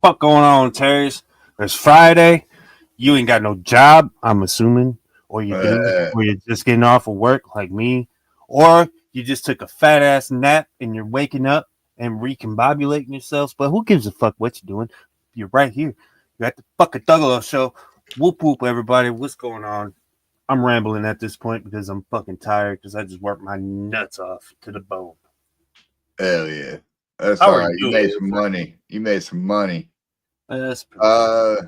Fuck going on, Terrence? It's Friday. You ain't got no job, I'm assuming, or you do, Uh, or you're just getting off of work like me, or you just took a fat ass nap and you're waking up and recombobulating yourselves. But who gives a fuck what you're doing? You're right here. You're at the fucking Thuggalo show. Whoop whoop, everybody. What's going on? I'm rambling at this point because I'm fucking tired because I just worked my nuts off to the bone. Hell yeah. That's How all are right. you You doing? made some money. You made some money. That's pretty good. Uh,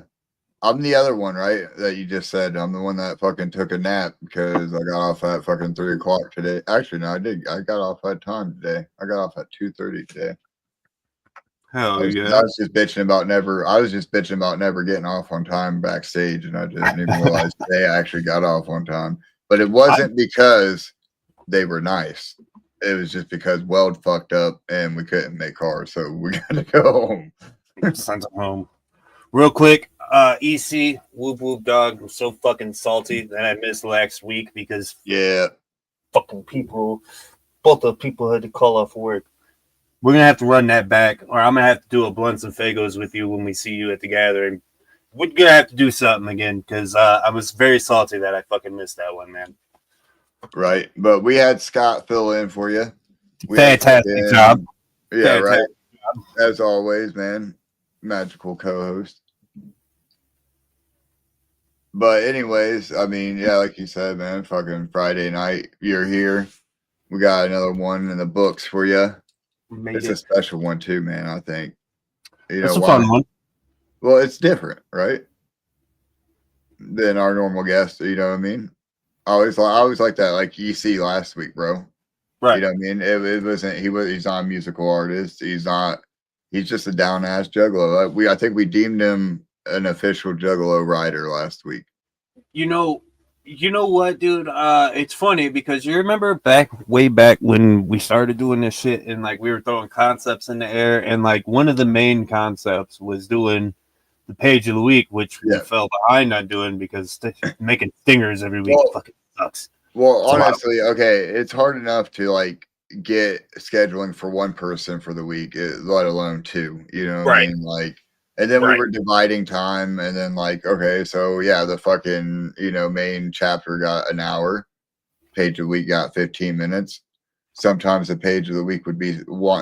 I'm the other one, right? That you just said. I'm the one that fucking took a nap because I got off at fucking 3 o'clock today. Actually, no, I did. I got off at time today. I got off at 2:30 today. I Hell was, yeah. I was just bitching about never. I was just bitching about never getting off on time backstage, and I didn't even realize today I actually got off on time. But it I wasn't because they were nice. It was just because Weld fucked up and we couldn't make cars, so we got to go home. sent him home. Real quick, EC, whoop whoop dog. I'm so fucking salty that I missed last week because Yeah, fucking people, both the people had to call off work. We're gonna have to run that back, or I'm gonna have to do a blunts and fagos with you when we see you at the gathering. We're gonna have to do something again because I was very salty that I fucking missed that one, man. right. But we had Scott fill in for you. We had Fantastic job. fucking yeah, right. Fantastic. As always, man. Magical co-host. But anyways, I mean, yeah, like you said, man, fucking Friday night, you're here. We got another one in the books for you. Made It's a it. special one too, man. I think. You know It's a why? fun one. Well, it's different, right? Than our normal guests. You know what I mean? I always like that. Like EC last week, bro. You Right. know what I mean? It wasn't. He's not a musical artist. He's not. He's just a down ass juggalo. I think we deemed him an official juggalo rider last week. You know, you know what, dude? It's funny because you remember back way back when we started doing this shit and like we were throwing concepts in the air and like one of the main concepts was doing the page of the week, which we Yeah. fell behind on doing because making stingers every week Well, fucking sucks. well, It's a lot of honestly, okay, it's hard enough to like get scheduling for one person for the week, let alone two. You know what I right, mean? Like, and then we right. were dividing time, and then like, okay, so yeah, the fucking main chapter got an hour, page of the week got 15 minutes. Sometimes the page of the week would be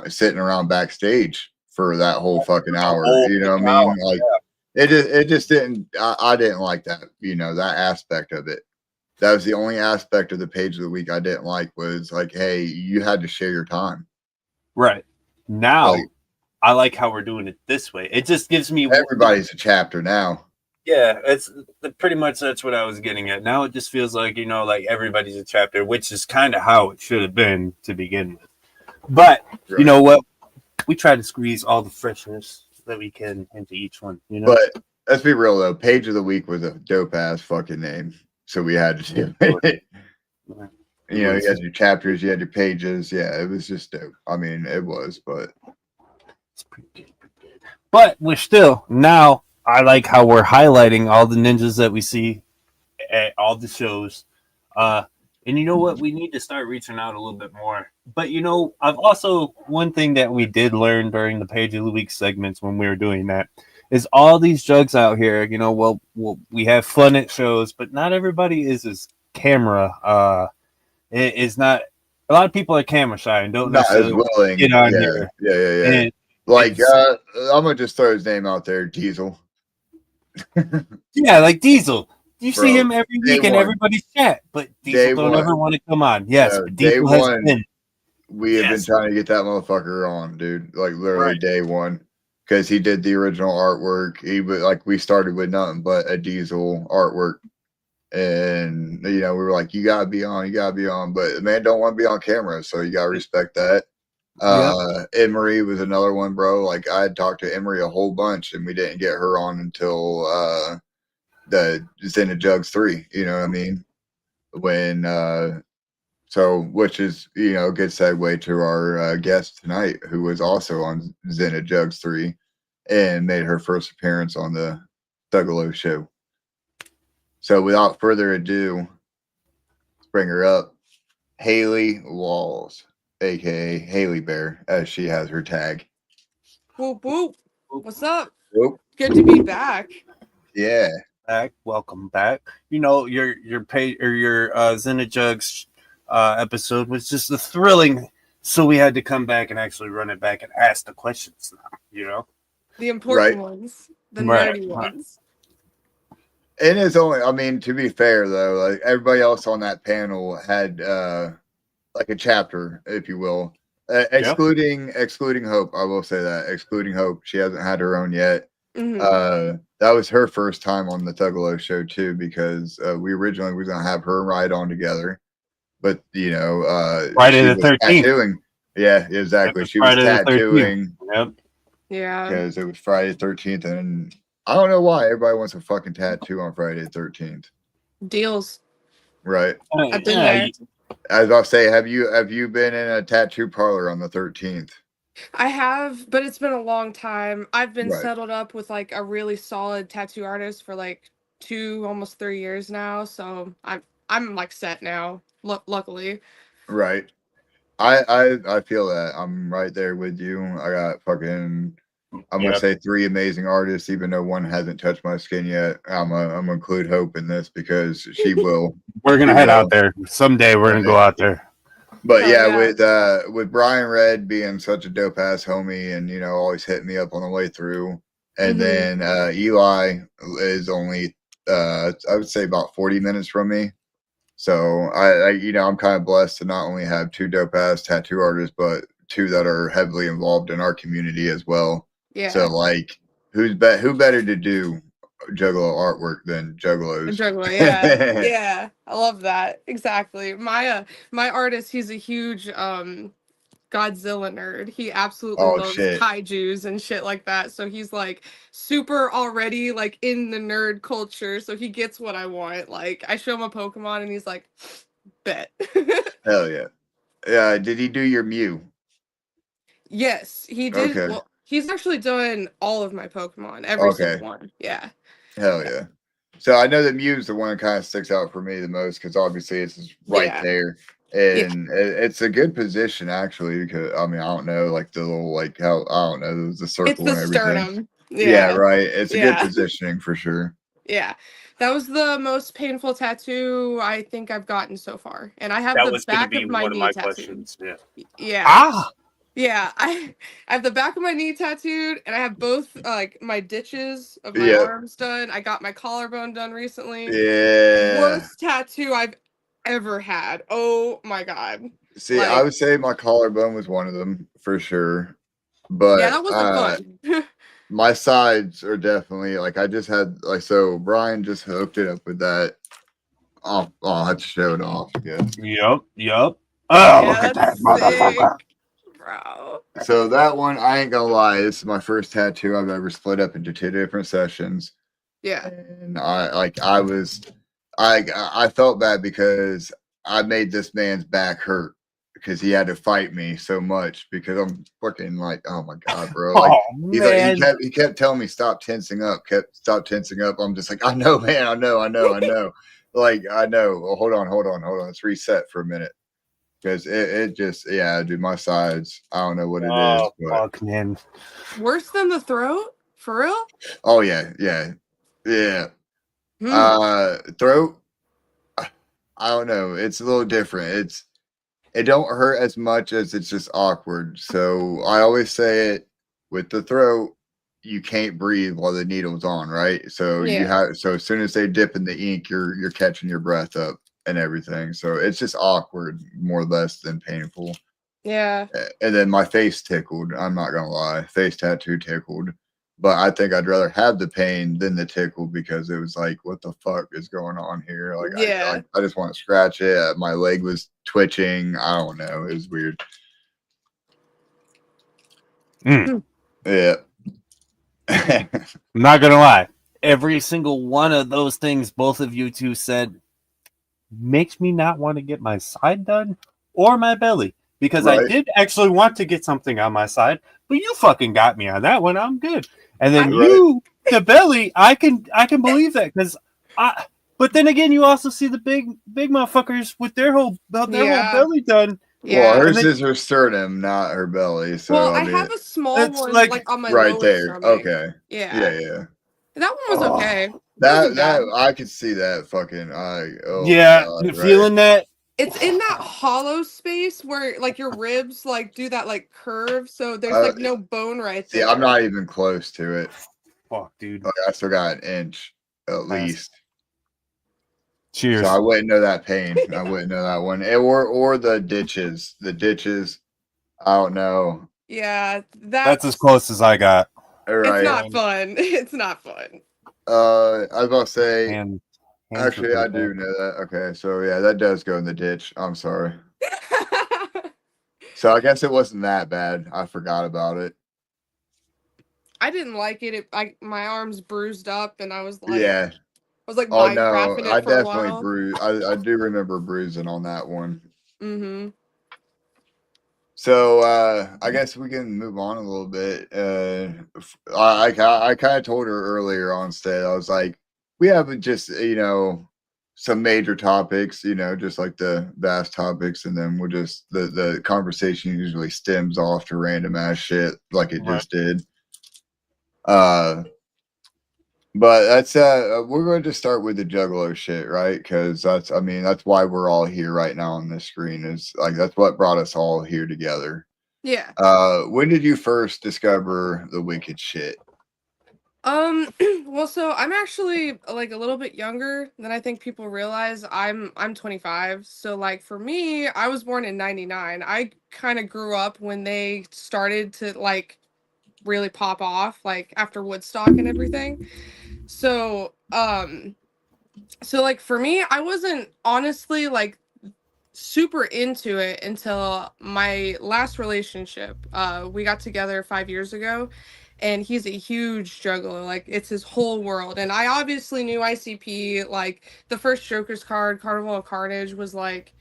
sitting around backstage for that whole fucking A hour. whole You know what I fucking mean? hour. Like, it just didn't. I didn't like that. That aspect of it. That was the only aspect of the page of the week I didn't like was like, hey, you had to share your time. Right. Like Now I like how we're doing it this way. It just gives me everybody's a chapter now. yeah, it's pretty much that's what I was getting at. Now it just feels like, like everybody's a chapter, which is kind of how it should have been to begin with. But you Right. know what? We try to squeeze all the freshness that we can into each one. But let's be real though, page of the week was a dope ass fucking name. So we had to do it. It You was had your chapters, you had your pages. Yeah, it was just dope. I mean, it was, but it's pretty good, pretty good. But we're still now I like how we're highlighting all the ninjas that we see at all the shows. Uh, and you know what? We need to start reaching out a little bit more. But I've also one thing that we did learn during the page of the week segments when we were doing that is all these jugs out here. We have fun at shows, but not everybody is as camera. It is not. A lot of people are camera shy and don't not as necessarily get willing. on Yeah, here. yeah, yeah, yeah. And Like, it's I'm gonna just throw his name out there, Diesel. yeah, like Diesel. You see Bro, him every day week in one. everybody's chat, but Diesel Day don't one. ever want to come on. Yes, but Day Diesel has one, been. we have been Yes, trying to get that motherfucker on, dude. Like literally right. day one, because he did the original artwork. He was like, we started with nothing but a Diesel artwork, and we were like, you gotta be on, you gotta be on. But the man don't want to be on camera, so you gotta respect that. Yep. Emery was another one, bro. Like I had talked to Emery a whole bunch, and we didn't get her on until the Xena Jugs 3. You know what I mean? When so, which is, a good segue to our guest tonight, who was also on Xena Jugs 3 and made her first appearance on the Thuggalo show. So, without further ado, let's bring her up. Haley Walls, aka Haley Bear, as she has her tag. Whoop whoop. What's up? Whoop. Good to be back. Yeah. Welcome back. You know, your pay or your Xenojugs episode was just a thrilling, so we had to come back and actually run it back and ask the questions now, you know? The important Right. ones. The Right. nerdy ones. It is only, I mean, to be fair though, like everybody else on that panel had like a chapter, if you will. Excluding Hope, I will say that. Excluding Hope. She hasn't had her own yet. Mhm. That was her first time on the Tugalo show too, because we originally were gonna have her and Ride on together. But you know, Friday she the was 13th. tattooing. Yeah, exactly. Yep, She was Friday the 13th. tattooing Yep. Yeah. because it was Friday the 13th, and I don't know why everybody wants a fucking tattoo on Friday the 13th. Deals. Right. I've been there. As I'll say, have you been in a tattoo parlor on the 13th? I have, but it's been a long time. I've been Right. settled up with like a really solid tattoo artist for like 2, almost 3 years now. So I'm like set now. Luckily. Right. I feel that. I'm right there with you. I got fucking, I'm gonna say 3 amazing artists, even though one hasn't touched my skin yet. I'm gonna include Hope in this because she will. We're gonna head out there someday. We're gonna go out there. But Oh, yeah, with Brian Red being such a dope ass homie, and you know, always hitting me up on the way through, and then Eli is only I would say about 40 minutes from me. So I you know, I'm kind of blessed to not only have 2 dope ass tattoo artists, but 2 that are heavily involved in our community as well. Yeah. So like, who better to do Juggalo artwork than Juggalos? Juggalo, yeah. Yeah. I love that. Exactly. My artist, he's a huge Godzilla nerd. He absolutely loves kaijus and shit like that. So he's like super already like in the nerd culture. So he gets what I want. Like I show him a Pokemon and he's like, bet. Hell yeah. Yeah. Did he do your Mew? Yes, he did. Okay. Well, he's actually done all of my Pokemon, every single one. Yeah. Hell yeah. So I know that Mew's the one that kind of sticks out for me the most because obviously it's just right there. And it's a good position actually because I mean I don't know like the little like how I don't know the circle it's the and everything. Sternum. Yeah, right. It's a good positioning for sure. Yeah, that was the most painful tattoo I think I've gotten so far, and I have that the back of my knee tattooed. Yeah. Ah. Yeah, I have the back of my knee tattooed, and I have both like my ditches of my arms done. I got my collarbone done recently. Yeah. Worst tattoo I've ever had. Oh my god. See, like, I would say my collarbone was one of them for sure. But yeah, that wasn't fun. My sides are definitely like I just had like so Brian just hooked it up with that. I'll have to show it off, I guess. Yep. Oh, yeah, look at that motherfucker. Bro. So that one, I ain't gonna lie, this is my first tattoo I've ever split up into 2 different sessions. Yeah. And I felt bad because I made this man's back hurt because he had to fight me so much because I'm fucking like, oh my god, bro. Like he kept telling me stop tensing up. I'm just like, I know, man, I know. Like I know. Well, hold on. Let's reset for a minute. Because it just, dude, my sides, I don't know what it is. But... fuck, man. Worse than the throat? For real? Oh, yeah. Throat, I don't know. It's a little different. It don't hurt as much as it's just awkward. So I always say it with the throat, you can't breathe while the needle's on, right? So so as soon as they dip in the ink, you're catching your breath up and everything. So it's just awkward, more or less than painful. Yeah. And then my face tickled. I'm not gonna lie, face tattoo tickled. But I think I'd rather have the pain than the tickle because it was like, what the fuck is going on here? Like, I just want to scratch it. My leg was twitching. I don't know. It was weird. Yeah. I'm not gonna lie. Every single one of those things both of you two said makes me not want to get my side done or my belly because I did actually want to get something on my side, but you fucking got me on that one. I'm good. And then the belly, I can believe that because but then again, you also see the big motherfuckers with their whole belly done, Yeah. Well, hers is her sternum, not her belly. So Well, I I mean, have a small it's one like like on my right lower there. stomach. Okay. Yeah. Yeah. That one was Oh, okay. It that wasn't bad. I could see that fucking. yeah, God, right. feeling that. It's in that hollow space where like your ribs like do that like curve, so there's like no bone right there. See, I'm not even close to it. Fuck, dude. Like, I still got an inch at least. Cheers. So I wouldn't know that pain. I wouldn't know that one. Or the ditches. The ditches. I don't know. Yeah, that's as close as I got. Right. It's not fun. It's not fun. I was about to say. And Actually, I do know that. Okay, so yeah, that does go in the ditch. I'm sorry. So I guess it wasn't that bad. I forgot about it. I didn't like it. My arms bruised up, and I was like, Yeah. I was like Oh no, Minecrafting I it for a definitely while. bruised. I do remember bruising on that one. Mm-hmm. So I guess we can move on a little bit. I kind of told her earlier on stage. I was like, we have just some major topics, just like the vast topics, and then we'll just the conversation usually stems off to random ass shit like it just did. But that's we're going to start with the Juggalo shit, right? Because that's why we're all here right now on this screen. Is like that's what brought us all here together. Yeah. When did you first discover the Wicked shit? Well, so I'm actually like a little bit younger than I think people realize. I'm 25. So like for me, I was born in 99. I kind of grew up when they started to like really pop off like after Woodstock and everything. So, like for me, I wasn't honestly like super into it until my last relationship. We got together 5 years ago, and he's a huge juggler. Like it's his whole world. And I obviously knew ICP. Like the first Joker's card, Carnival of Carnage, was like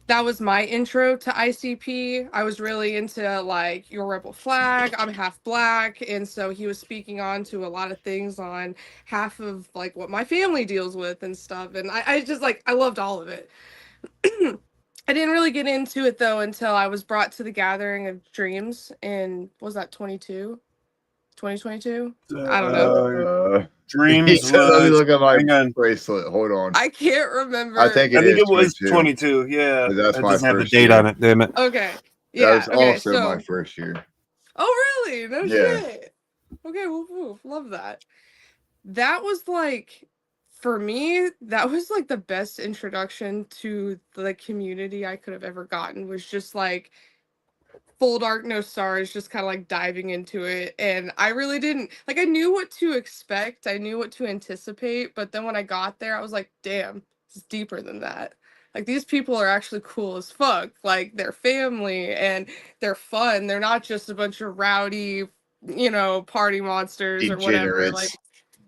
that was my intro to ICP. I was really into like your rebel flag. I'm half black, and so he was speaking on to a lot of things on half of like what my family deals with and stuff. And I just like I loved all of it. I didn't really get into it though until I was brought to the Gathering of Dreams in was that 2022? I don't know. Dreams. Let me look at my hang on. bracelet. Hold on. I can't remember. I think it was 22. 22. Yeah, That's it my doesn't have the first date year. on it. Damn it. Okay. Yeah. That was okay, also so my first year. Oh really? No Yeah. shit. Okay, woof. Love that. That was like for me, that was like the best introduction to the community I could have ever gotten was just like full dark no stars, just kind of like diving into it. And I really didn't like I knew what to expect, I knew what to anticipate, but then when I got there, I was like, damn, it's deeper than that. Like these people are actually cool as fuck. Like they're family and they're fun. They're not just a bunch of rowdy, party monsters or whatever. Like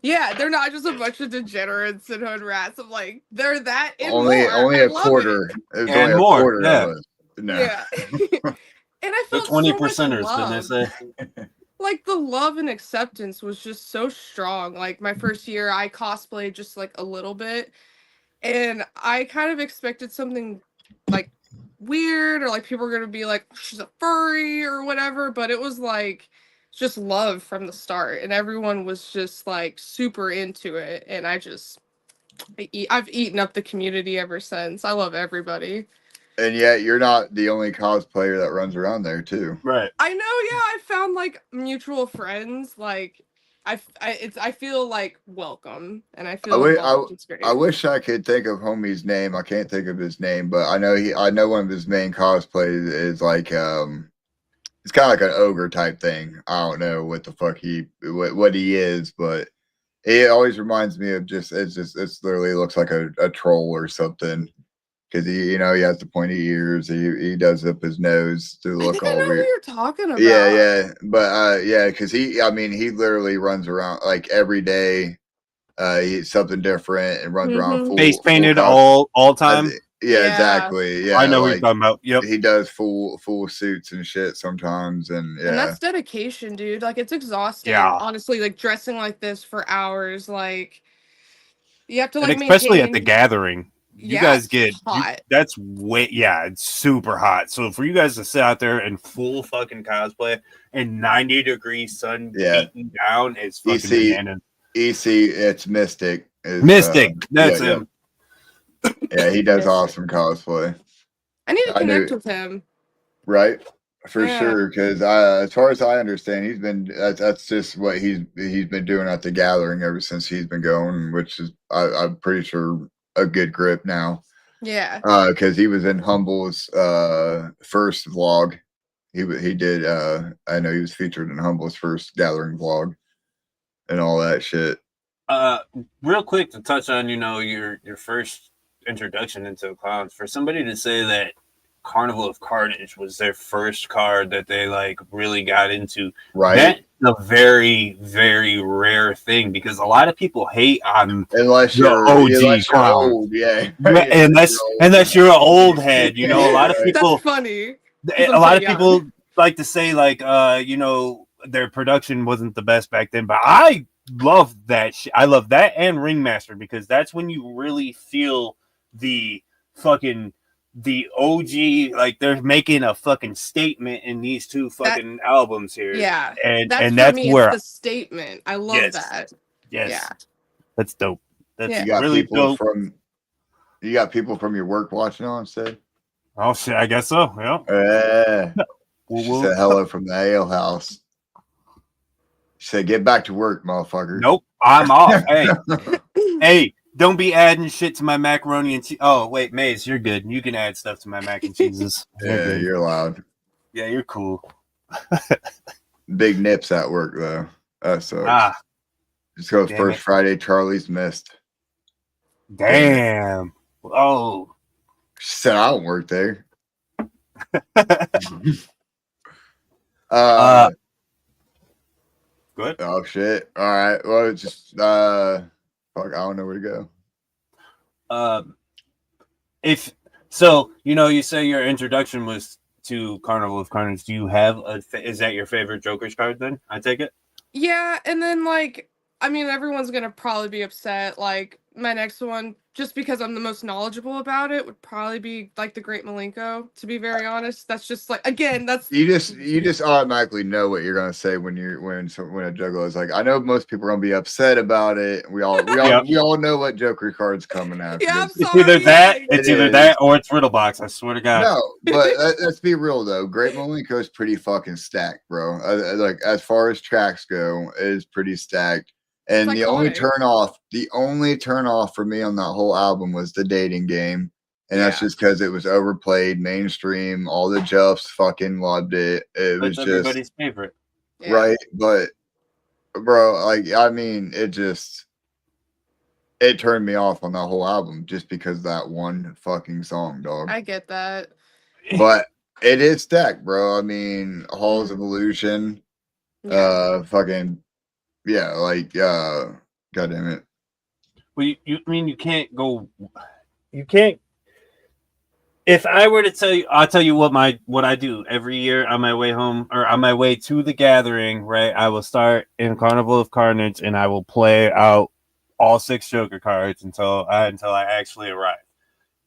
yeah, they're not just a bunch of degenerates and hood rats. I'm like, they're that and only more. only I a love quarter. it. It was And only a more, quarter yeah. of us. No. Yeah. And I The felt 20 so much percenters, love. didn't they say? Like the love and acceptance was just so strong. Like my first year, I cosplayed just like a little bit, and I kind of expected something like weird or like people were gonna be like, "Oh, she's a furry or whatever," but it was like just love from the start, and everyone was just like super into it, and I've eaten up the community ever since. I love everybody. And yet you're not the only cosplayer that runs around there too. Right. I know, yeah, I found like mutual friends. Like I feel like welcome and I feel loved. It's great. I wish I could think of homie's name. I can't think of his name, but I know one of his main cosplays is like it's kind of like an ogre type thing. I don't know what the fuck what he is, but it always reminds me of it's literally looks like a troll or something. Because he has the pointy ears. He does up his nose to look all I know who weird. you're talking about. Yeah, but because he literally runs around like every day. He's something different and runs around full Face painted full all time. Yeah, exactly. Yeah, I know what you're talking about. Yep. He does full suits and shit sometimes, and yeah. And that's dedication, dude. Like it's exhausting. Yeah. Honestly, like dressing like this for hours, like you have to like and especially maintain... at the gathering. you guys it's get hot. That's way it's super hot. So for you guys to sit out there in full fucking cosplay and 90-degree sun beating down is fucking bananas. EC, it's Mystic. Mystic, that's him. Yeah, he does awesome cosplay. I need to connect with him. Right, for sure. Because as far as I understand, that's just what he's been doing at the gathering ever since he's been going, which is I'm pretty sure a good grip now. Yeah. Because he was in Humble's first vlog. He did. I know he was featured in Humble's first gathering vlog and all that shit. Real quick to touch on, your first introduction into clowns. For somebody to say that Carnival of Carnage was their first card that they like really got into, right? That's a very, very rare thing because a lot of people hate on unless you're OG clown. Old, yeah. Unless you're an old head, a lot of people. That's funny. A lot of people like to say like their production wasn't the best back then, but I love that shit. I love that and Ringmaster because that's when you really feel the OG, like they're making a fucking statement in these two fucking albums here. Yeah, and that's where the statement. I love that. Yes, yeah, that's dope. That's you got really people dope. You got people from your work watching on, said. Oh shit, I guess so. Yeah. She said hello from the ale house. She said, "Get back to work, motherfucker." Nope, I'm off. Hey. Don't be adding shit to my macaroni and cheese. Oh, wait, Maze, you're good. You can add stuff to my mac and cheeses. You're allowed. Yeah, you're cool. Big nips at work, though. So just goes first Friday, Charlie's missed. Damn. Oh. She said, I don't work there. Good. Oh, shit. All right. Well, just... Fuck, I don't know where to go. If so, you say your introduction was to Carnival of Carnage. Do you have is that your favorite Joker's card then? I take it. Yeah, and then everyone's gonna probably be upset. Like my next one, just because I'm the most knowledgeable about it, would probably be like the Great Malenko. To be very honest, that's just like that's you just automatically know what you're gonna say when a Juggalo is like. I know most people are gonna be upset about it. We all know what Joker card's coming after. Yeah, I'm it's sorry. either that or it's Riddlebox. I swear to God. No, but let's be real though. Great Malenko is pretty fucking stacked, bro. Like as far as tracks go, it is pretty stacked. And the only turn off for me on that whole album was the dating game. And that's just because it was overplayed, mainstream, all the Juffs fucking loved it. It was just everybody's favorite. Right. But bro, it turned me off on that whole album just because of that one fucking song, dog. I get that. But it is stacked, bro. Halls of Illusion, fucking God damn it. Well, you can't go. You can't. If I were to tell you, I'll tell you what I do every year on my way home or on my way to the gathering. Right, I will start in Carnival of Carnage and I will play out all 6 Joker cards until I actually arrive.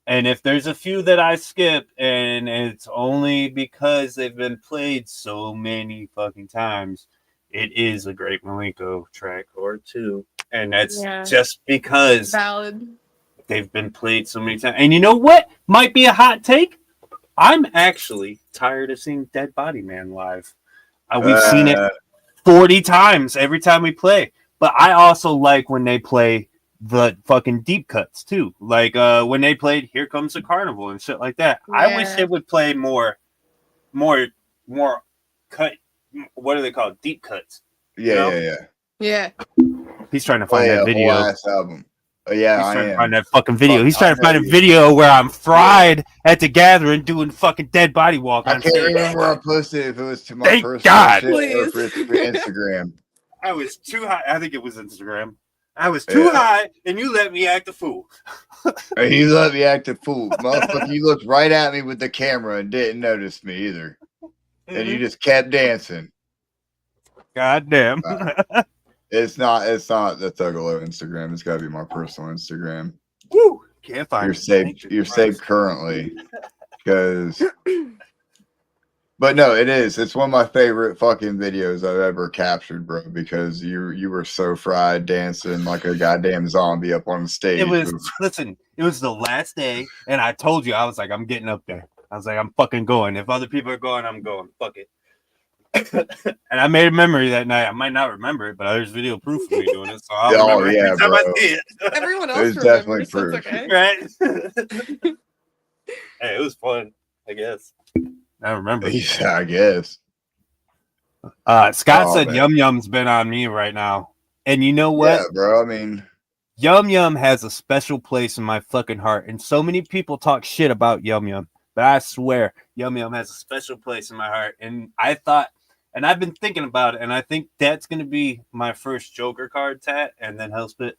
And if there's a few that I skip, and it's only because they've been played so many fucking times. It is a Great Malenko track or 2. And that's just because they've been played so many times. And you know what? Might be a hot take. I'm actually tired of seeing Dead Body Man live. We've seen it 40 times every time we play. But I also like when they play the fucking deep cuts too. Like when they played Here Comes the Carnival and shit like that. Yeah. I wish it would play more cut. What are they called? Deep cuts. Yeah. He's trying to find that video. Last album. Yeah, he's trying to find that fucking video. He's trying to find a video where I'm fried at the gathering doing fucking dead body walk. I can't remember where I posted if it was to my personal shit or for Instagram. I was too high. I think it was Instagram. I was too high, and you let me act a fool. You let me act a fool, motherfucker. You looked right at me with the camera and didn't notice me either. And you just kept dancing. God damn. It's not the Thuggalo Instagram. It's got to be my personal Instagram. Woo! Can't find you're it. safe. You're safe currently, because. But no, it is. It's one of my favorite fucking videos I've ever captured, bro. Because you were so fried dancing like a goddamn zombie up on the stage. It was listen. It was the last day, and I told you I was like, I'm getting up there. I was like, I'm fucking going. If other people are going, I'm going. Fuck it. And I made a memory that night. I might not remember it, but there's video proof of me doing it, so I'll remember every time I see it. Everyone else remembers, so it's okay. Right? Hey, it was fun. I guess. I remember. Yeah, I guess. Scott said Yum Yum's been on me right now. And you know what? Yeah, bro. I mean, Yum Yum has a special place in my fucking heart. And so many people talk shit about Yum Yum. But I swear, Yum Yum has a special place in my heart. And I thought, and I've been thinking about it, and I think that's going to be my first Joker card tat and then Hellspit.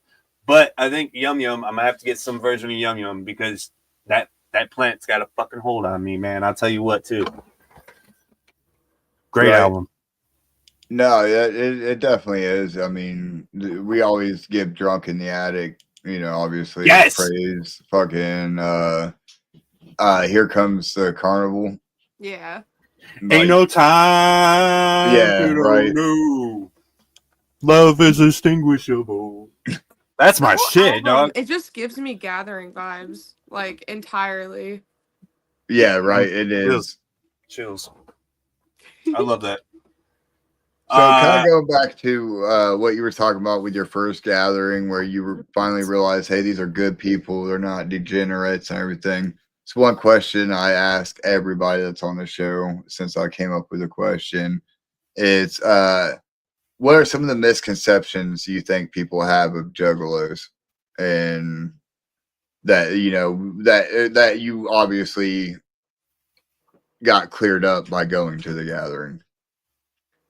But I think Yum Yum, I'm going to have to get some version of Yum Yum because that plant's got a fucking hold on me, man. I'll tell you what, too. Great album. No, it definitely is. I mean, we always give Drunk in the Attic, you know, obviously praise. Fucking Here Comes the Carnival. Yeah. Like, ain't no time. Yeah, right. No. Love is extinguishable. That's my shit, dog. It just gives me Gathering vibes, like, entirely. Yeah, right. It is. Chills. I love that. So kind of going back to what you were talking about with your first gathering, where you finally realized, hey, these are good people. They're not degenerates and everything. It's one question I ask everybody that's on the show since I came up with the question. It's what are some of the misconceptions you think people have of juggalos, and that you know that you obviously got cleared up by going to the gathering?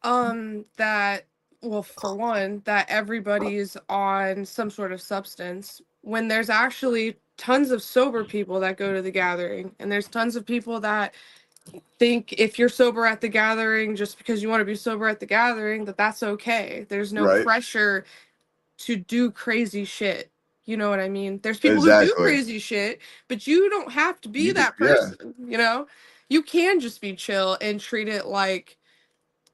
That, well, for one, that everybody's on some sort of substance when there's actually tons of sober people that go to the gathering, and there's tons of people that think if you're sober at the gathering just because you want to be sober at the gathering that's okay. There's no pressure to do crazy shit. You know what I mean? There's people who do crazy shit, but you don't have to be that person. You know, you can just be chill and treat it like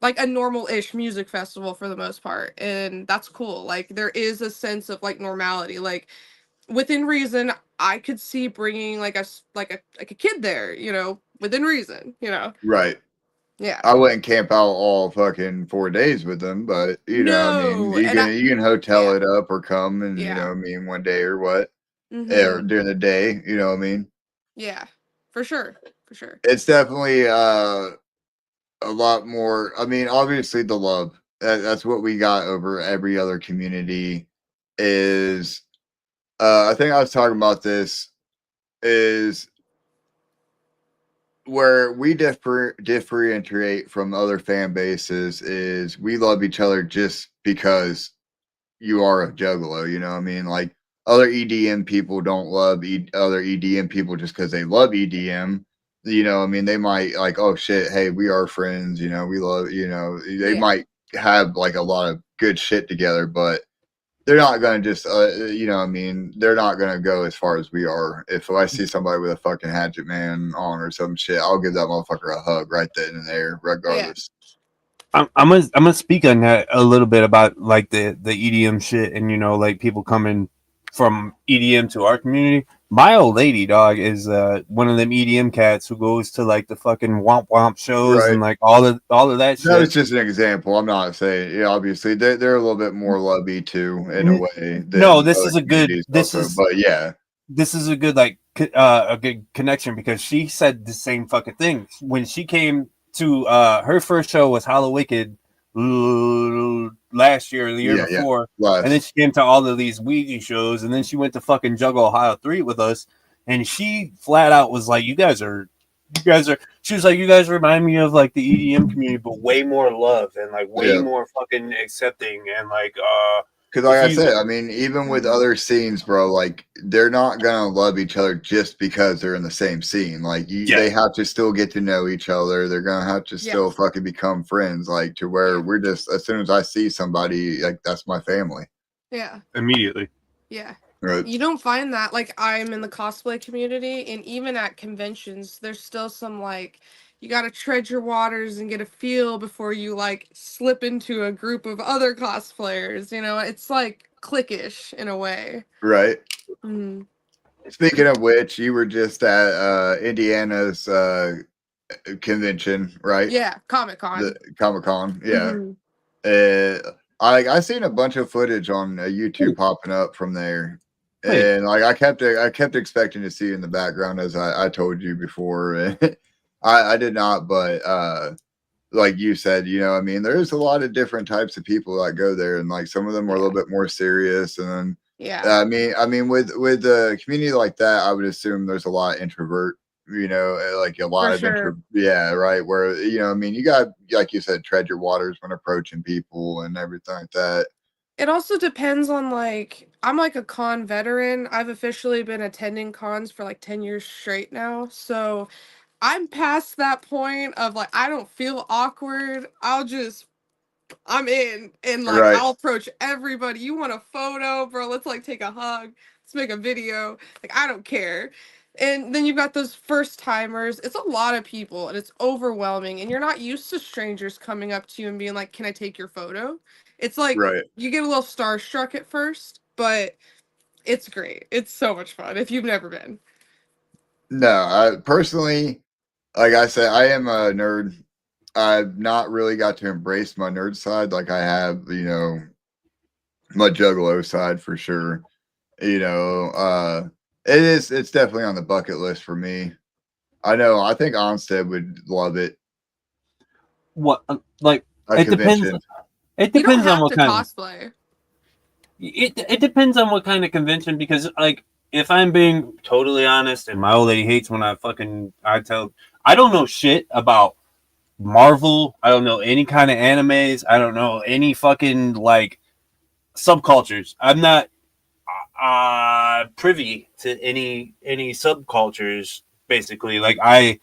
a normal-ish music festival for the most part, and that's cool. Like, there is a sense of like normality, like within reason. I could see bringing like a kid there, you know, within reason, you know. Right. Yeah. I wouldn't camp out all fucking 4 days with them, but you know what I mean, you can hotel it up or come and you know what I mean, one day or what, or during the day, you know what I mean. Yeah, for sure. It's definitely a lot more. I mean, obviously the love, that's what we got over every other community is I think I was talking about this, is where we differentiate from other fan bases is we love each other just because you are a juggalo, you know what I mean? Like, other EDM people don't love other EDM people just because they love EDM. You know, I mean, they might like, oh shit, hey, we are friends, you know, we love, you know, they might have like a lot of good shit together, but they're not going to just, you know what I mean, they're not going to go as far as we are. If I see somebody with a fucking Hatchet Man on or some shit, I'll give that motherfucker a hug right then and there, regardless. I'm gonna speak on that a little bit about like the EDM shit, and you know, like people coming from EDM to our community. My old lady, dog, is one of them EDM cats who goes to like the fucking Womp Womp shows and like all of that shit. That was just an example. I'm not saying, obviously they're a little bit more lovey too in a way. No, this is a good. This is a good like a good connection, because she said the same fucking thing when she came to her first show was Hollow Wicked last year or the year before, and then she came to all of these Ouija shows, and then she went to fucking Juggle Ohio 3 with us, and she flat out was like, you guys are she was like, you guys remind me of like the EDM community, but way more love and like way more fucking accepting, and like because like I said, I mean, even with other scenes, bro, like they're not gonna love each other just because they're in the same scene. Like they have to still get to know each other. They're gonna have to still fucking become friends. Like to where we're just, as soon as I see somebody, like that's my family. Yeah. Immediately. Yeah. Right. You don't find that. Like, I'm in the cosplay community, and even at conventions, there's still some like you gotta tread your waters and get a feel before you like slip into a group of other cosplayers. You know, it's like cliquish in a way. Right. Mm. Speaking of which, you were just at Indiana's convention, right? Yeah, Comic The Con. Comic-Con. Yeah. Hmm. I seen a bunch of footage on YouTube popping up from there. Wait. And like I kept expecting to see in the background, as I told you before. I did not, but like you said, you know, I mean, there's a lot of different types of people that go there, and like some of them are a little bit more serious. And then Yeah. I mean, with a community like that, I would assume there's a lot of introvert, you know, like a lot For of sure. yeah, right. Where, you know, I mean, you got, like you said, tread your waters when approaching people and everything like that. It also depends on like I'm like a con veteran. I've officially been attending cons for like 10 years straight now. So I'm past that point of like I don't feel awkward. I'm in and like Right, I'll approach everybody. You want a photo, bro? Let's like take a hug. Let's make a video. Like I don't care. And then you've got those first timers. It's a lot of people and it's overwhelming and you're not used to strangers coming up to you and being like, "Can I take your photo?" It's like right. you get a little starstruck at first, but it's great. It's so much fun if you've never been. No, I personally, like I said, I am a nerd. I've not really got to embrace my nerd side like I have, you know, my juggalo side for sure. You know, it's definitely on the bucket list for me. I think Onstead would love it. What like A it depends. convention. It You don't depends on have what to kind. cosplay. It depends on what kind of convention, because like if I'm being totally honest, and my old lady hates when I don't know shit about Marvel. I don't know any kind of animes. I don't know any fucking like subcultures. I'm not privy to any subcultures. Basically, like I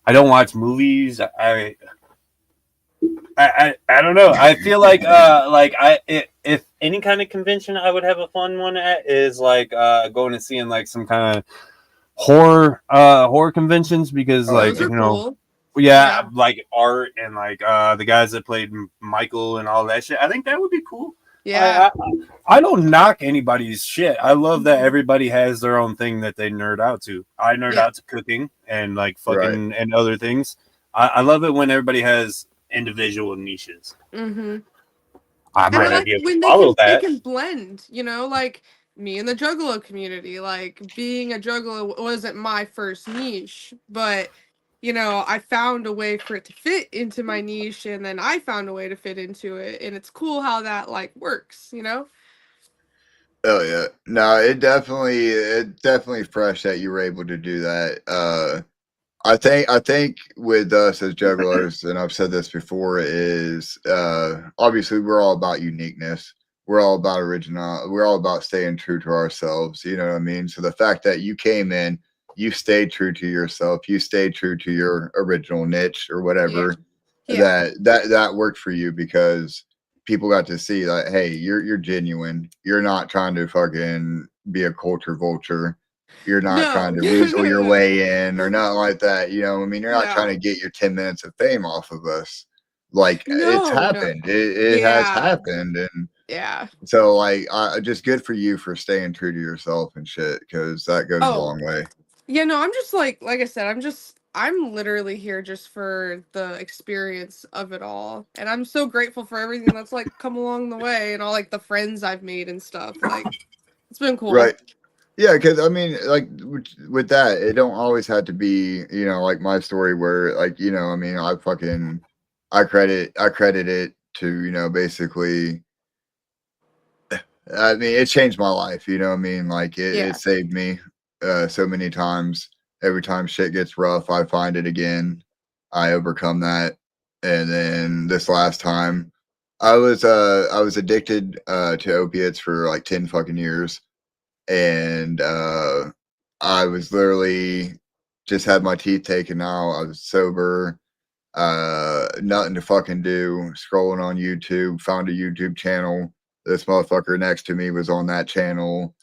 don't watch movies. I don't know. I feel like if any kind of convention I would have a fun one at is like going and seeing like some kind of horror conventions, because Oh, like Those are you know, cool. yeah, Yeah. like Art and like the guys that played Michael and all that shit. I think that would be cool. Yeah. I don't knock anybody's shit. I love that everybody has their own thing that they nerd out to. I nerd Yeah. out to cooking and like right. fucking and other things. I love it when everybody has individual niches. Mm-hmm. I And might I not like be able to when follow they that. can blend, you know, like me in the juggalo community. Like being a juggalo wasn't my first niche, but you know, I found a way for it to fit into my niche and then I found a way to fit into it. And it's cool how that like works, you know? Oh yeah. No, it definitely fresh that you were able to do that. I think with us as jugglers, and I've said this before, is obviously we're all about uniqueness. We're all about original. We're all about staying true to ourselves. You know what I mean? So the fact that you came in, you stayed true to yourself, you stayed true to your original niche or Yeah. whatever, Yeah. that worked for you, because people got to see that, hey, you're genuine. You're not trying to fucking be a culture vulture. You're not No. trying to No, weasel your no. way in or nothing like that. You know, I mean, you're not trying to No. get your 10 minutes of fame off of us. Like it's No, no. happened. It has Yeah. happened. And Yeah. so like just good for you for staying true to yourself and shit, because that goes a Oh, long way. yeah, no, I'm just like I said, I'm literally here just for the experience of it all. And I'm so grateful for everything that's like come along the way and all like the friends I've made and stuff. Like it's been cool. Right. Yeah, because I mean, like with that, it don't always have to be, you know, like my story where, like, you know, I mean, I credit it to, you know, basically, I mean, it changed my life. You know what I mean? Like it Yeah. saved me so many times. Every time shit gets rough, I find it again. I overcome that, and then this last time, I was addicted to opiates for like 10 fucking years, and I was literally just had my teeth taken out. I was sober, nothing to fucking do, scrolling on YouTube, found a YouTube channel. This motherfucker next to me was on that channel,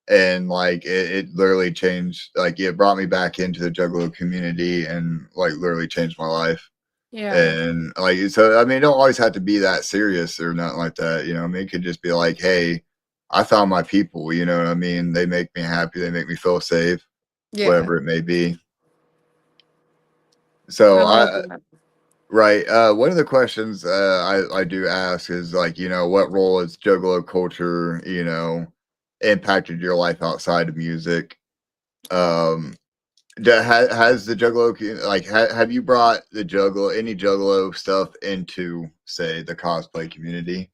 and like it literally changed. Like it brought me back into the Juggalo community, and like literally changed my life. Yeah. And like so, I mean, it don't always have to be that serious or nothing like that. You know, I mean, it could just be like, hey, I found my people. You know what I mean? They make me happy. They make me feel safe. Yeah. Whatever it may be. So right. One of the questions I do ask is like, you know, what role has Juggalo culture, you know, impacted your life outside of music? Has the Juggalo like have you brought the any Juggalo stuff into, say, the cosplay community?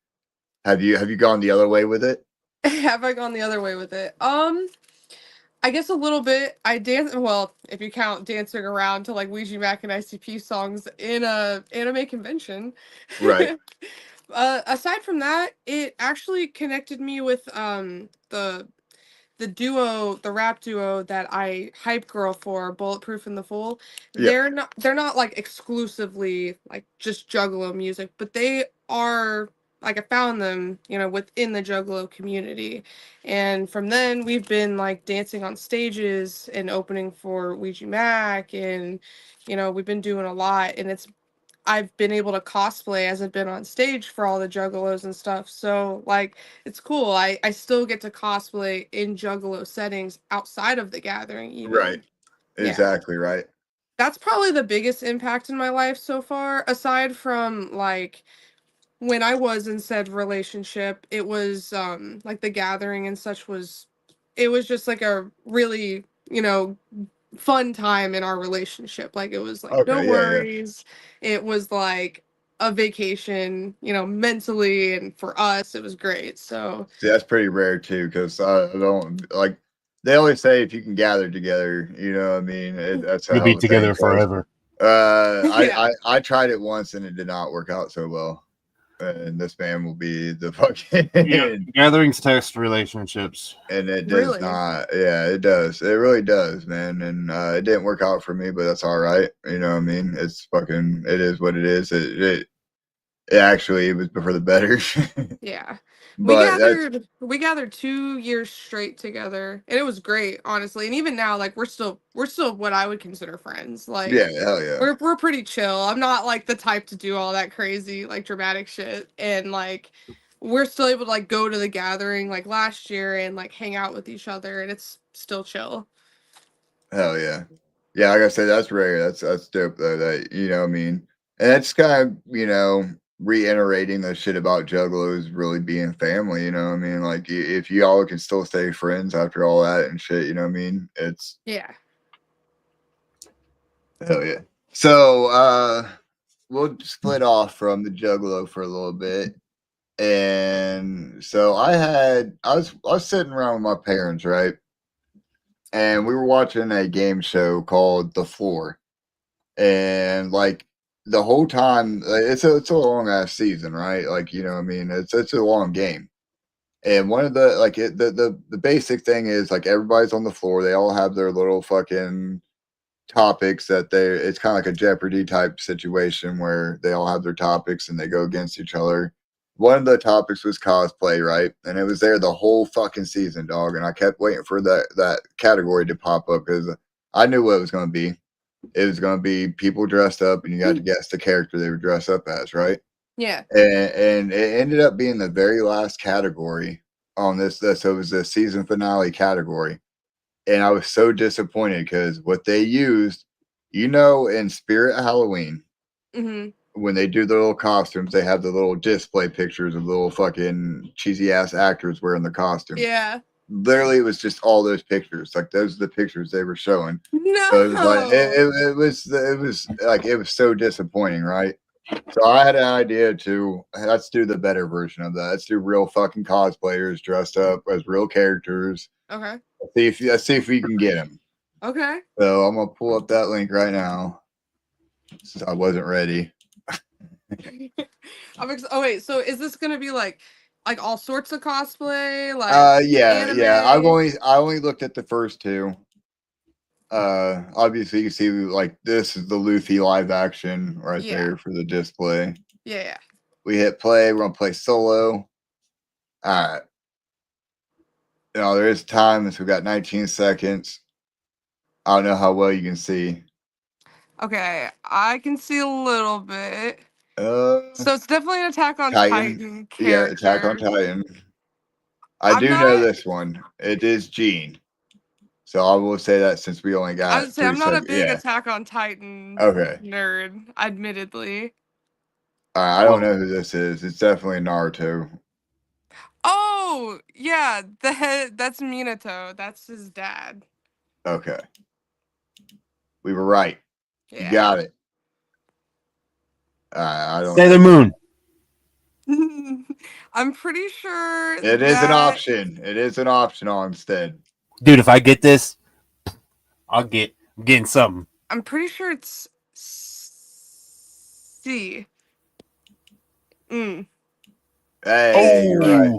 Have you gone the other way with it? Have I gone the other way with it? I guess a little bit. I dance well, if you count dancing around to like Ouija Mac and ICP songs in a anime convention. Right. Aside from that, it actually connected me with the duo, the rap duo that I hype girl for, Bulletproof and the Fool. Yep. They're not like exclusively like just Juggalo music, but they are like I found them, you know, within the Juggalo community. And from then we've been like dancing on stages and opening for Ouija Mac, and you know, we've been doing a lot, and I've been able to cosplay as I've been on stage for all the Juggalos and stuff. So like it's cool. I still get to cosplay in Juggalo settings outside of the gathering Right. even. Yeah. Exactly right. That's probably the biggest impact in my life so far, aside from like when I was in said relationship. It was like the gathering and such was, it was just like a really, you know, fun time in our relationship. Like it was like no Okay. Yeah. Yeah. worries. It was like a vacation, you know, mentally, and for us it was great. So See, that's pretty rare too, because I don't like. They always say if you can gather together, you know what I mean. That's You'll how be the saying together goes. forever. yeah. I tried it once and it did not work out so well. And this man will be the fucking Yeah, gatherings test relationships. and it does Really? not. Yeah, it does. It really does, man. And it didn't work out for me, but that's all right. You know what I mean? It's fucking. It is what it is. It actually it was for the better. Yeah. But that's We gathered 2 years straight together, and it was great, honestly. And even now, like we're still what I would consider friends. yeah, Like hell yeah. we're pretty chill. I'm not like the type to do all that crazy like dramatic shit, and like we're still able to like go to the gathering like last year and like hang out with each other, and it's still chill. Hell yeah. Yeah, like I said, that's rare. That's dope though. That you know, what I mean, and that's kind of reiterating the shit about Juggalos really being family. You know, what I mean, like if you all can still stay friends after all that and shit. You know, what I mean, it's Yeah. hell yeah. So we'll split off from the Juggalo for a little bit, and so I was sitting around with my parents, right, and we were watching a game show called The Floor. And like the whole time, it's a long ass season, right? Like you know, what I mean, it's a long game. And one of the like the basic thing is like everybody's on the floor. They all have their little fucking topics that they. It's kind of like a Jeopardy type situation where they all have their topics and they go against each other. One of the topics was cosplay, right? And it was there the whole fucking season, dog. And I kept waiting for that category to pop up because I knew what it was going to be. It was going to be people dressed up, and you got to guess the character they were dressed up as, right? Yeah. And it ended up being the very last category on this. So it was the season finale category, and I was so disappointed because what they used, you know, in Spirit Halloween, Mm-hmm. when they do their little costumes, they have the little display pictures of little fucking cheesy ass actors wearing the costume. Yeah. Literally, it was just all those pictures. Like those are the pictures they were showing. No. So it was like it was like it was so disappointing, right? So I had an idea to let's do the better version of that. Let's do real fucking cosplayers dressed up as real characters. Okay. Let's see if we can get them. Okay. So I'm gonna pull up that link right now since I wasn't ready. Oh wait, so is this gonna be like all sorts of cosplay, like Yeah, yeah. anime? I only looked at the first two. Obviously you can see like this is the Luffy live action right Yeah. there for the display. Yeah. We hit play, we're gonna play solo. All right. No, there is time. So we got 19 seconds. I don't know how well you can see. Okay, I can see a little bit. So it's definitely an Attack on Titan character. Yeah, Attack on Titan. I do know this one. It is Gene. So I will say that since we only got. I would say I'm not a big Attack on Titan nerd, admittedly. I don't know who this is. It's definitely Naruto. Oh yeah, that's Minato. That's his dad. Okay, we were right. Yeah. You got it. I don't. Sailor Moon. I'm pretty sure it is an option. It is an optional instead. Dude, if I get this, I'm getting something. I'm pretty sure it's C. Hey, you're right.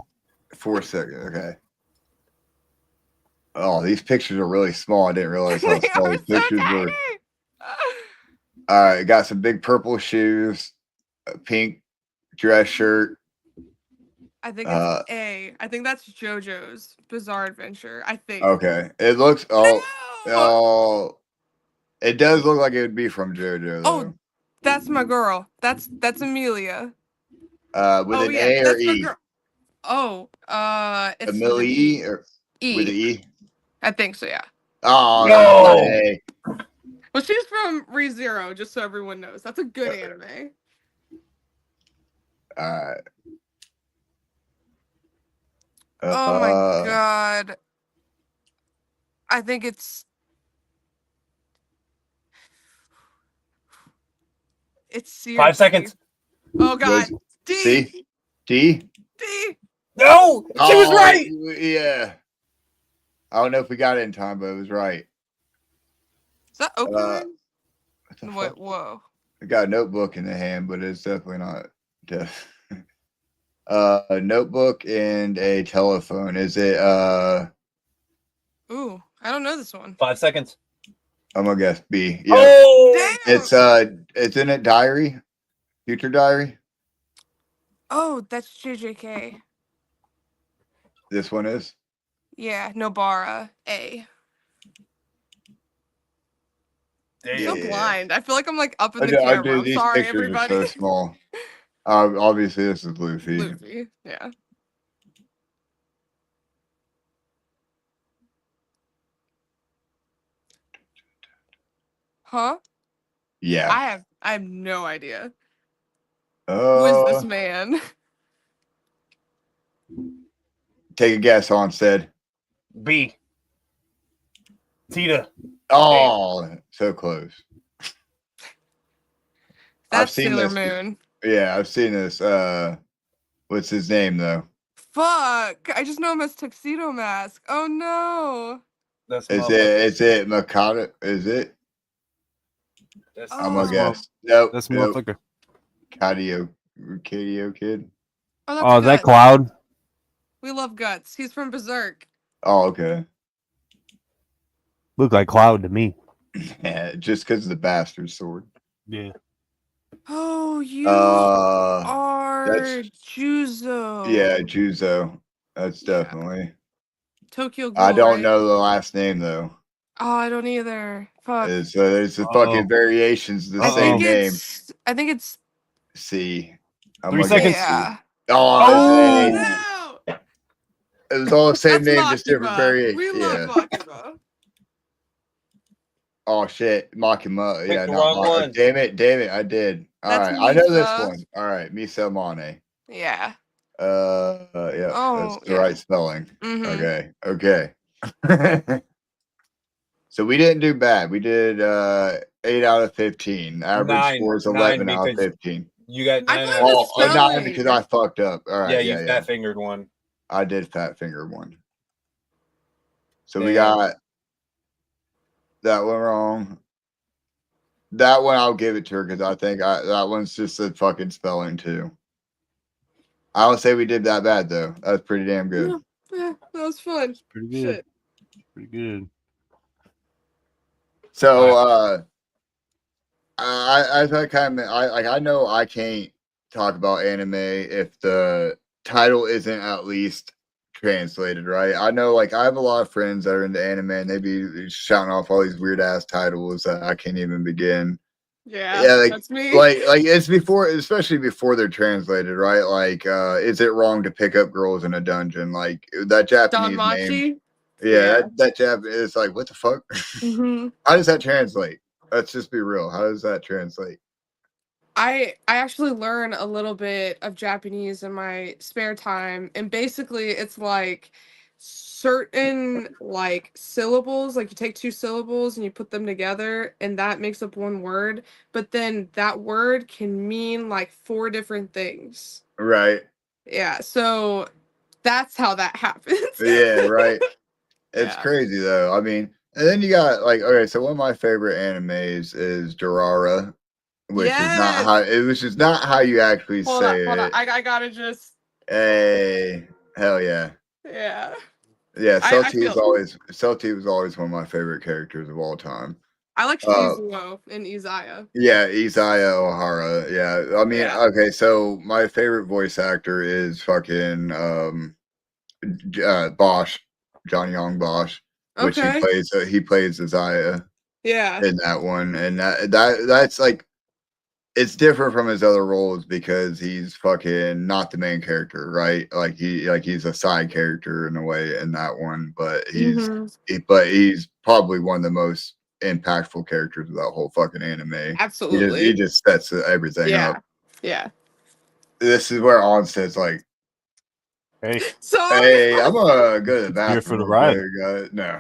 4 seconds. Okay. Oh, these pictures are really small. I didn't realize how small these pictures were. All right, got some big purple shoes, a pink dress shirt. I think it's A. I think that's JoJo's Bizarre Adventure. I think. Okay, it looks. Oh, it does look like it would be from JoJo. Though. Oh, that's my girl. That's Amelia. With an A or E? Oh, it's Amelie or E. With an E? I think so. Yeah. Oh no. Well, she's from ReZero, just so everyone knows. That's a good anime. Oh my god. I think it's C. 5 seconds. Oh god. D. C? D? D. No! She was right! Yeah. I don't know if we got it in time, but it was right. Is that Oakland? What? Whoa. I got a notebook in the hand, but it's definitely not deaf. A notebook and a telephone. Is it Ooh, I don't know this one. 5 seconds. I'm gonna guess B. Yeah. Oh, damn! It's in a diary. Future diary. Oh, that's JJK. This one is? Yeah, Nobara. A. I'm so blind. I feel like I'm like up in the camera. I'm sorry, everybody. Are so small. Obviously, this is Luffy. Luffy, yeah. Huh? Yeah. I have no idea. Who is this man? Take a guess on said. B. Tita. Oh, so close. That's Sailor Moon. Yeah, I've seen this. What's his name though? Fuck! I just know him as Tuxedo Mask. Oh no. Is it Mikado? Is it? I'm gonna guess. Nope. That's motherfucker. KDO kid. Oh, is that Cloud? We love Guts. He's from Berserk. Oh, okay. Look like Cloud to me. Yeah, just because of the bastard sword. Yeah. Oh, you are Juzo. Yeah, Juzo. That's definitely. Tokyo Ghoul. I don't know the last name though. Oh, I don't either. Fuck. There's the fucking variations of the same name. I think it's C. 3 seconds. Yeah. Oh, no. It was all the same name, just different variation. We love Makima. Oh shit, Makima. Yeah, the wrong one. Damn it, I did. All right, I know this one. All right, Misa Mane. Yeah. Yeah, that's the right spelling. Mm-hmm. Okay. So we didn't do bad. We did 8 out of 15. Average score is 11 out of 15. You got 9 out of 15. 9 because I fucked up. All right. Yeah, you fat fingered one. I did fat finger one. So we got that one wrong. That one I'll give it to her because I think that one's just a fucking spelling too. I don't say we did that bad though. That was pretty damn good. Yeah, that was fun. It's pretty good. Shit. Pretty good. So I know I can't talk about anime if the title isn't at least translated, right? I know, like, I have a lot of friends that are into anime, and they be shouting off all these weird ass titles that I can't even begin. Yeah, like, that's me. Like it's before, especially before they're translated, right? Like, is it wrong to pick up girls in a dungeon? Like that Japanese name. Yeah, that Japanese is like, what the fuck? Mm-hmm. How does that translate? Let's just be real. How does that translate? I actually learn a little bit of Japanese in my spare time, and basically it's like certain like syllables, like you take two syllables and you put them together and that makes up one word, but then that word can mean like four different things. Right. Yeah, so that's how that happens. Yeah, right. It's crazy though. I mean, and then you got like, okay, so one of my favorite animes is Durara, which is not how you actually say it. Hold on. I gotta just. Hey, hell yeah. Yeah. Yeah, Celti was always one of my favorite characters of all time. I like Shizuo and Izaya. Yeah, Izaya Ohara. Yeah, I mean, okay, so my favorite voice actor is fucking Bosch, John Young Bosch, which he plays Izaya. Yeah. In that one, and that's like, it's different from his other roles because he's fucking not the main character, right? Like he's a side character in a way in that one, but he's probably one of the most impactful characters of that whole fucking anime. Absolutely. He just sets everything up. Yeah. This is where Onstead's like, hey, I'm gonna go to the bathroom here for the ride. No.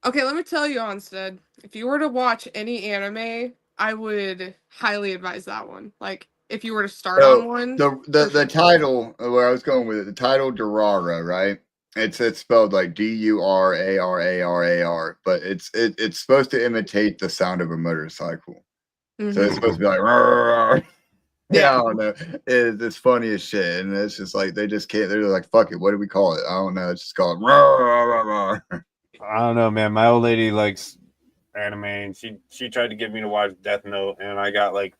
Okay, let me tell you, Onstead, if you were to watch any anime, I would highly advise that one. Like, if you were to start on one. The title, where I was going with it, the title Durara, right? It's spelled like Durararrar, but it's supposed to imitate the sound of a motorcycle. Mm-hmm. So it's supposed to be like, rawr. Yeah, I don't know. It's funny as shit, and it's just like they just can't. They're like, fuck it, what do we call it? I don't know. It's just called rawr. I don't know, man. My old lady likes anime, and she tried to get me to watch Death Note, and I got like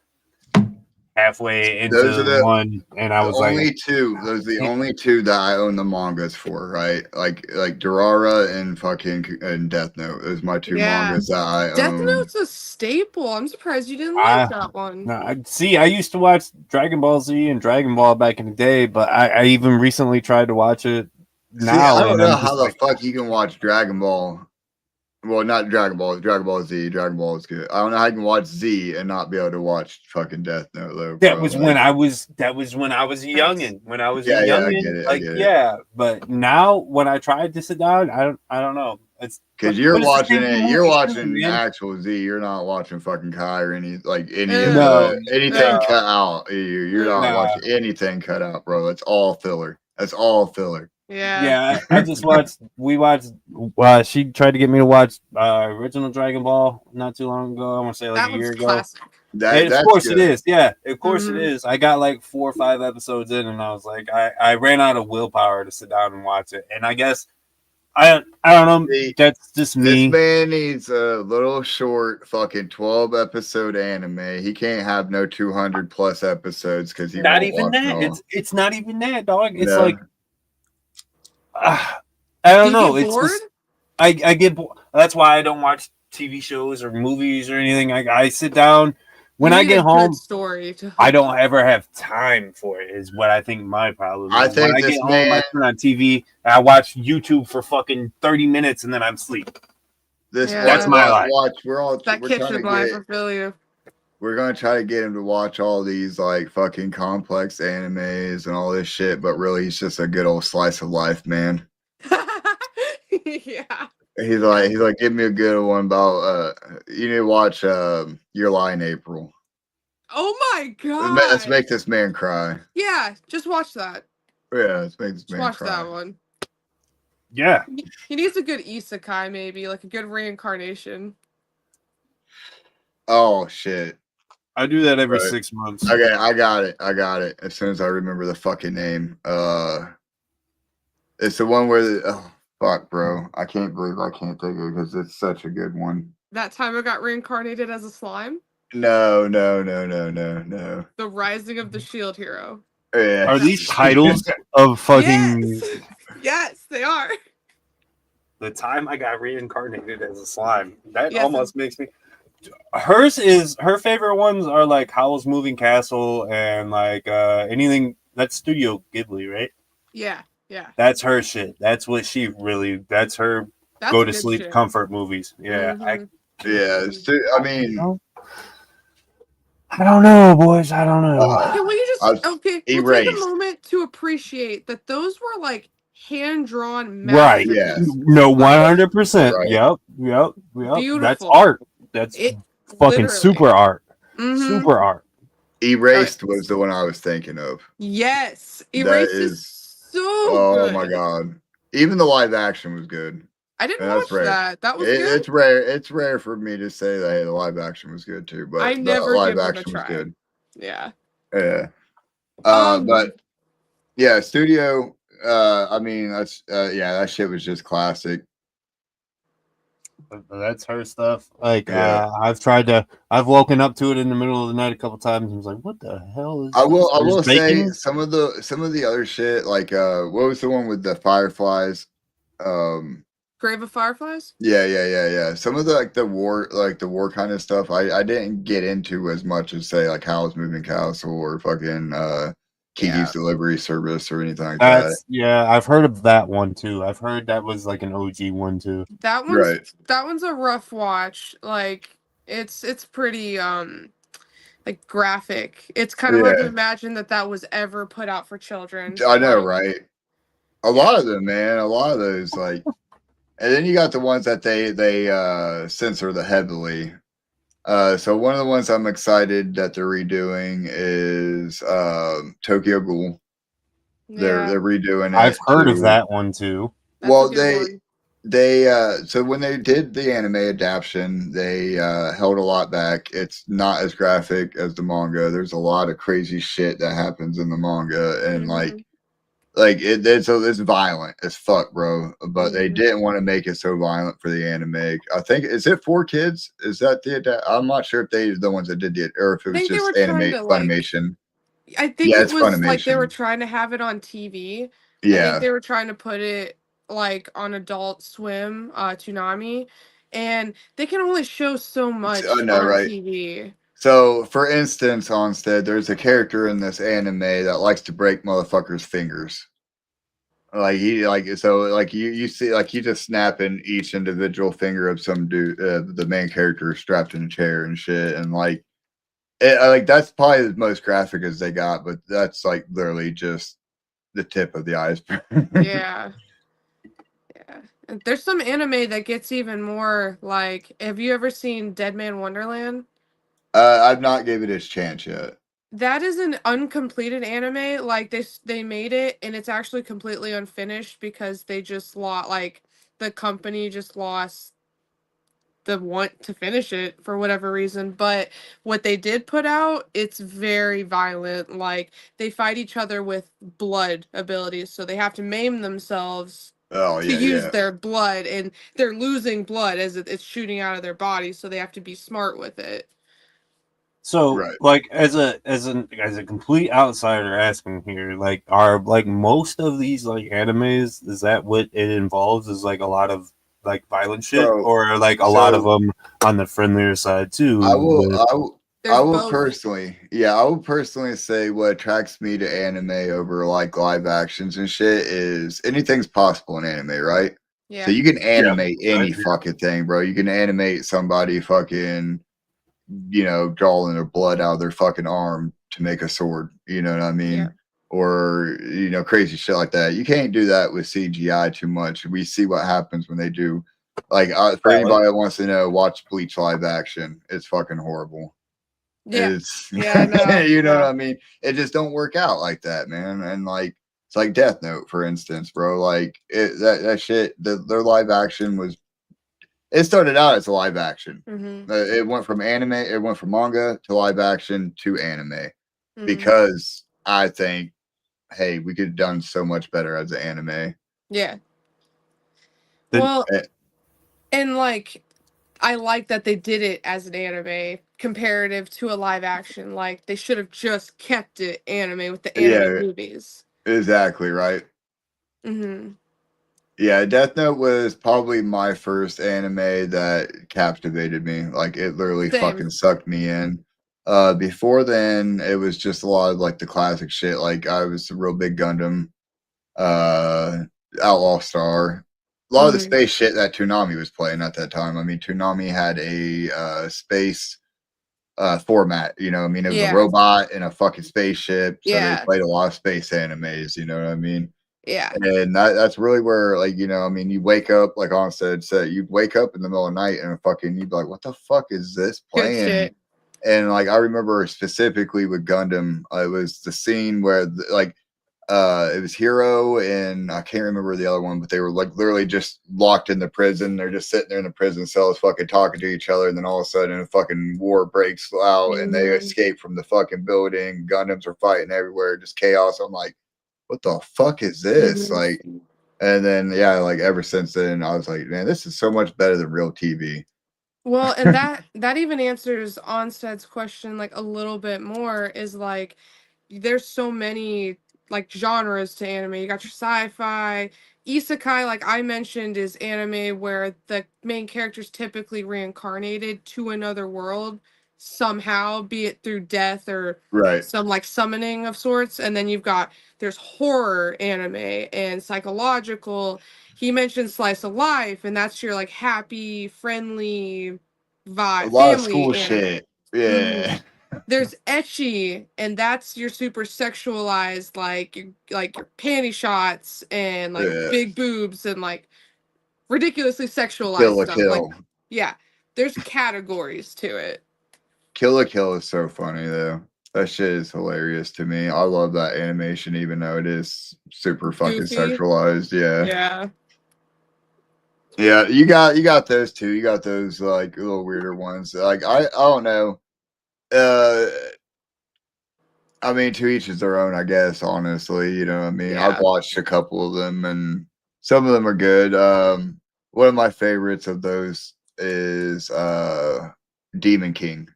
halfway into one, and I was like, those are the only two that I own the mangas for, right? Like Durara and Death Note. Those are my two mangas that I own. Death Note's a staple. I'm surprised you didn't like that one. No, see, I used to watch Dragon Ball Z and Dragon Ball back in the day, but I even recently tried to watch it. Now I don't know how the fuck you can watch Dragon Ball. Well, not Dragon Ball. Dragon Ball Z. Dragon Ball is good. I don't know how you can watch Z and not be able to watch fucking Death Note though. That was when I was a youngin. When I was a youngin, I get it. But now when I tried to sit down, I don't know. It's because you're watching it. You're watching actual Z. You're not watching fucking Kai or anything cut out. You're not watching anything cut out, bro. It's all filler. That's all filler. Yeah. I just watched. We watched. She tried to get me to watch original Dragon Ball not too long ago. I want to say like a year ago. Of course it is. Yeah, of course it is. I got like 4 or 5 episodes in, and I was like, I ran out of willpower to sit down and watch it. And I guess I don't know. That's just me. This man needs a little short fucking 12 episode anime. He can't have no 200 plus episodes because he not even that. It's not even that, dog. It's like. I don't know. It's just, I get bored. That's why I don't watch TV shows or movies or anything. I sit down when I get home. I don't ever have time for it. Is what I think my problem is. I think when I get home, I turn on TV and I watch YouTube for fucking 30 minutes and then I'm asleep. That's my life. We're gonna try to get him to watch all these like fucking complex animes and all this shit, but really he's just a good old slice of life, man. Yeah. He's like, give me a good one about you need to watch Your Lie in April. Oh my god. Let's make this man cry. Yeah, just watch that. Yeah, let's make this man cry. Watch that one. Yeah. He needs a good isekai, maybe, like a good reincarnation. Oh shit. I do that every 6 months. Okay, I got it. As soon as I remember the fucking name. It's the one where fuck, bro. I can't believe I can't think of it because it's such a good one. That time I got reincarnated as a slime? No. The Rising of the Shield Hero. Yeah. Are these titles of fucking Yes, they are. The time I got reincarnated as a slime, that Yes, almost makes me. Her favorite ones are like Howl's Moving Castle and like anything that's Studio Ghibli, right? Yeah, yeah. That's her shit. That's what she really. That's her That's go to good sleep shit. comfort movies. Yeah, Mhm. Yeah, I mean, I don't know, boys. I don't know. Can we just okay? We'll take a Erased. moment to appreciate that those were like hand drawn Right. masterpieces. No, Like, 100%. Right. Yep. That's beautiful. art. That's It fucking literally. super art. Mhm. Super art. Erased was the one I was thinking of. Yes, That Erased is so oh good. my god. Even the live action was good. I didn't And that's watch rare. that. That was good. It's rare. It's rare for me to say that hey, the live action was good too, but I the never live give them a action was try. good. Yeah. Yeah. Um. But yeah, studio. I mean, that's yeah, that shit was just classic. That's her stuff. Like, Yeah. I've woken up to it in the middle of the night a couple times and was like, what the hell is I will. I There's will say bacon? some of the other shit. Like, what was the one with the fireflies? Grave of Fireflies. Yeah. Some of the like the war kind of stuff. I didn't get into as much as say like Howl's Moving Castle or fucking Kiki's Yeah. Delivery Service or anything like that. Yeah, I've heard of that one too. I've heard that was like an OG one too. That Right. one's a rough watch. Like it's pretty like graphic. It's kind of hard to Yeah. imagine that was ever put out for children. I know, Like, right? A lot of them, man. A lot of those, like, and then you got the ones that they censor the heavily. So one of the ones I'm excited that they're redoing is Tokyo Ghoul. yeah, They're redoing it. I've heard of that one too. that's Well, a good one. they so when they did the anime adaptation, they held a lot back. It's not as graphic as the manga. There's a lot of crazy shit that happens in the manga, and Mhm. like it's violent as fuck, bro. But they Mhm. didn't want to make it so violent for the anime. I think is it 4 kids? Is that I'm not sure if they the ones that did it or if it I was think they were just trying to like. Funimation. I think Yeah, it it's was like they were Funimation. trying to have it on TV. I think Yeah, they were trying to put it like on Adult Swim, Toonami, and they can only show so I much know, on right? TV. So, for instance, Onstead, there's a character in this anime that likes to break motherfuckers' fingers. Like you see like he just snapping each individual finger of some dude, the main character strapped in a chair and shit, and like that's probably the most graphic as they got, but that's like literally just the tip of the iceberg. Yeah. Yeah. And there's some anime that gets even more like, have you ever seen Dead Man Wonderland? I've not gave it its chance yet. That is an uncompleted anime. Like they made it and it's actually completely unfinished because they just lost like the company just lost the want to finish it for whatever reason. But what they did put out, it's very violent. Like they fight each other with blood abilities, so they have to maim themselves Oh to yeah, use yeah. their blood, and they're losing blood as it's shooting out of their body, so they have to be smart with it. So, Right. like, as a complete outsider asking here, like, are like most of these like animes? Is that what it involves? Is like a lot of like violent shit, So or like a lot of them on the friendlier side too? I will with- I will I There's will both. personally, yeah, I will personally say what attracts me to anime over like live actions and shit is anything's possible in anime, right? So Yeah. you can animate any Right. fucking thing, bro. You can animate somebody fucking, drawing their blood out of their fucking arm to make a sword. You know what I mean? Yeah. Or crazy shit like that. You can't do that with CGI too much. We see what happens when they do. Like for anybody that wants to know, watch Bleach live action. It's fucking horrible. Yeah. It's Yeah, no. you know No. what I mean? It just don't work out like that, man. And like it's like Death Note, for instance, bro. Like that shit. Their live action was. It started out as a live action. Mm-hmm. It went from anime. It went from manga to live action to anime Mm-hmm. because I think, hey, we could have done so much better as an anime. Yeah. Well, and like I like that they did it as an anime comparative to a live action. Like they should have just kept it anime with the animated Yeah, movies. exactly right. Mm-hmm. Yeah, Death Note was probably my first anime that captivated me. Like it literally fucking sucked me in. Before then, it was just a lot of like the classic shit. Like I was a real big Gundam, Outlaw Star, a lot of the space shit that Toonami was playing at that time. I mean, Toonami had a space format. You know, I mean, it was a robot and a fucking spaceship. So they played a lot of space animes. You know what I mean? Yeah. And that's really where, like, you know, I mean, you wake up, like On said, you wake up in the middle of the night and you'd be like, what the fuck is this playing? And like, I remember specifically with Gundam, it was the scene where it was Hero and I can't remember the other one, but they were like literally just locked in the prison. They're just sitting there in the prison cells, fucking talking to each other. And then all of a sudden a fucking war breaks out and they escape from the fucking building. Gundams are fighting everywhere, just chaos. I'm like, what the fuck is this? Like, and then like ever since then, I was like, man, this is so much better than real TV. Well, and that even answers Onstead's question like a little bit more. Is like, there's so many like genres to anime. You got your sci-fi, isekai, like I mentioned, is anime where the main character's typically reincarnated to another world somehow, be it through death or some like summoning of sorts. And then there's horror anime and psychological. He mentioned slice of life, and that's your like happy, friendly vibe, a lot family of school anime. shit. Yeah. There's ecchi, and that's your super sexualized, like your panty shots and like big boobs and like ridiculously sexualized stuff. Like, yeah, there's categories to it. Kill la Kill is so funny though. That shit is hilarious to me. I love that animation, even though it is super fucking sexualized. Yeah. Yeah, you got those two. You got those like little weirder ones. Like I don't know. I mean, to each is their own, I guess, honestly. You know what I mean? I've watched a couple of them and some of them are good. One of my favorites of those is Demon King.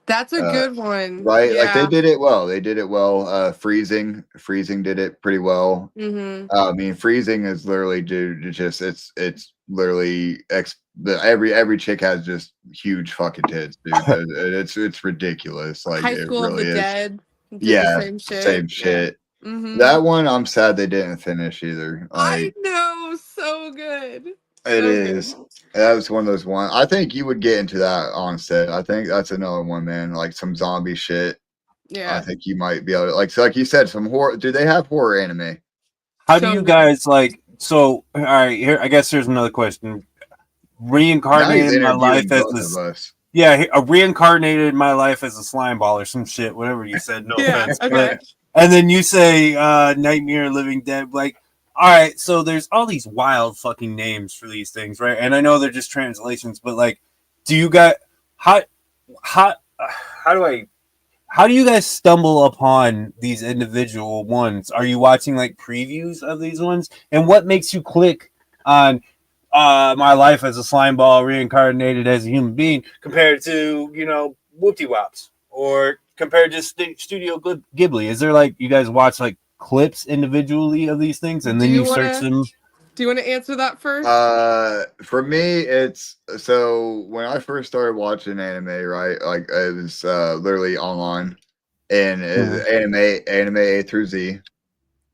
That's a good one. Right? Like they did it well. Freezing did it pretty well. I mean, Freezing is literally it's literally every chick has just huge fucking tits, dude. It's ridiculous. Like High School of the Dead. Yeah, same shit. That one, I'm sad they didn't finish either. I know, so good. It is. That was one of those ones. I think you would get into that on set. I think that's another one, man. Like some zombie shit. Yeah. I think you might be able to, like you said, some horror. Do they have horror anime? How do you guys like? So, all right, here. I guess here's another question. Reincarnated my life as reincarnated my life as a slime ball or some shit, whatever you said. No offense. Okay. And then you say Nightmare Living Dead. Like, all right, so there's all these wild fucking names for these things, right? And I know they're just translations, but like, do you guys how do you guys stumble upon these individual ones? Are you watching like previews of these ones? And what makes you click on my life as a slime ball reincarnated as a human being compared to, you know, Whoopty Wops or compared to Studio Ghibli? Is there like you guys watch like clips individually of these things and then you search them? Do you want to answer that first? For me, it's so when I first started watching anime, right? Like it was literally online and it's anime A through Z.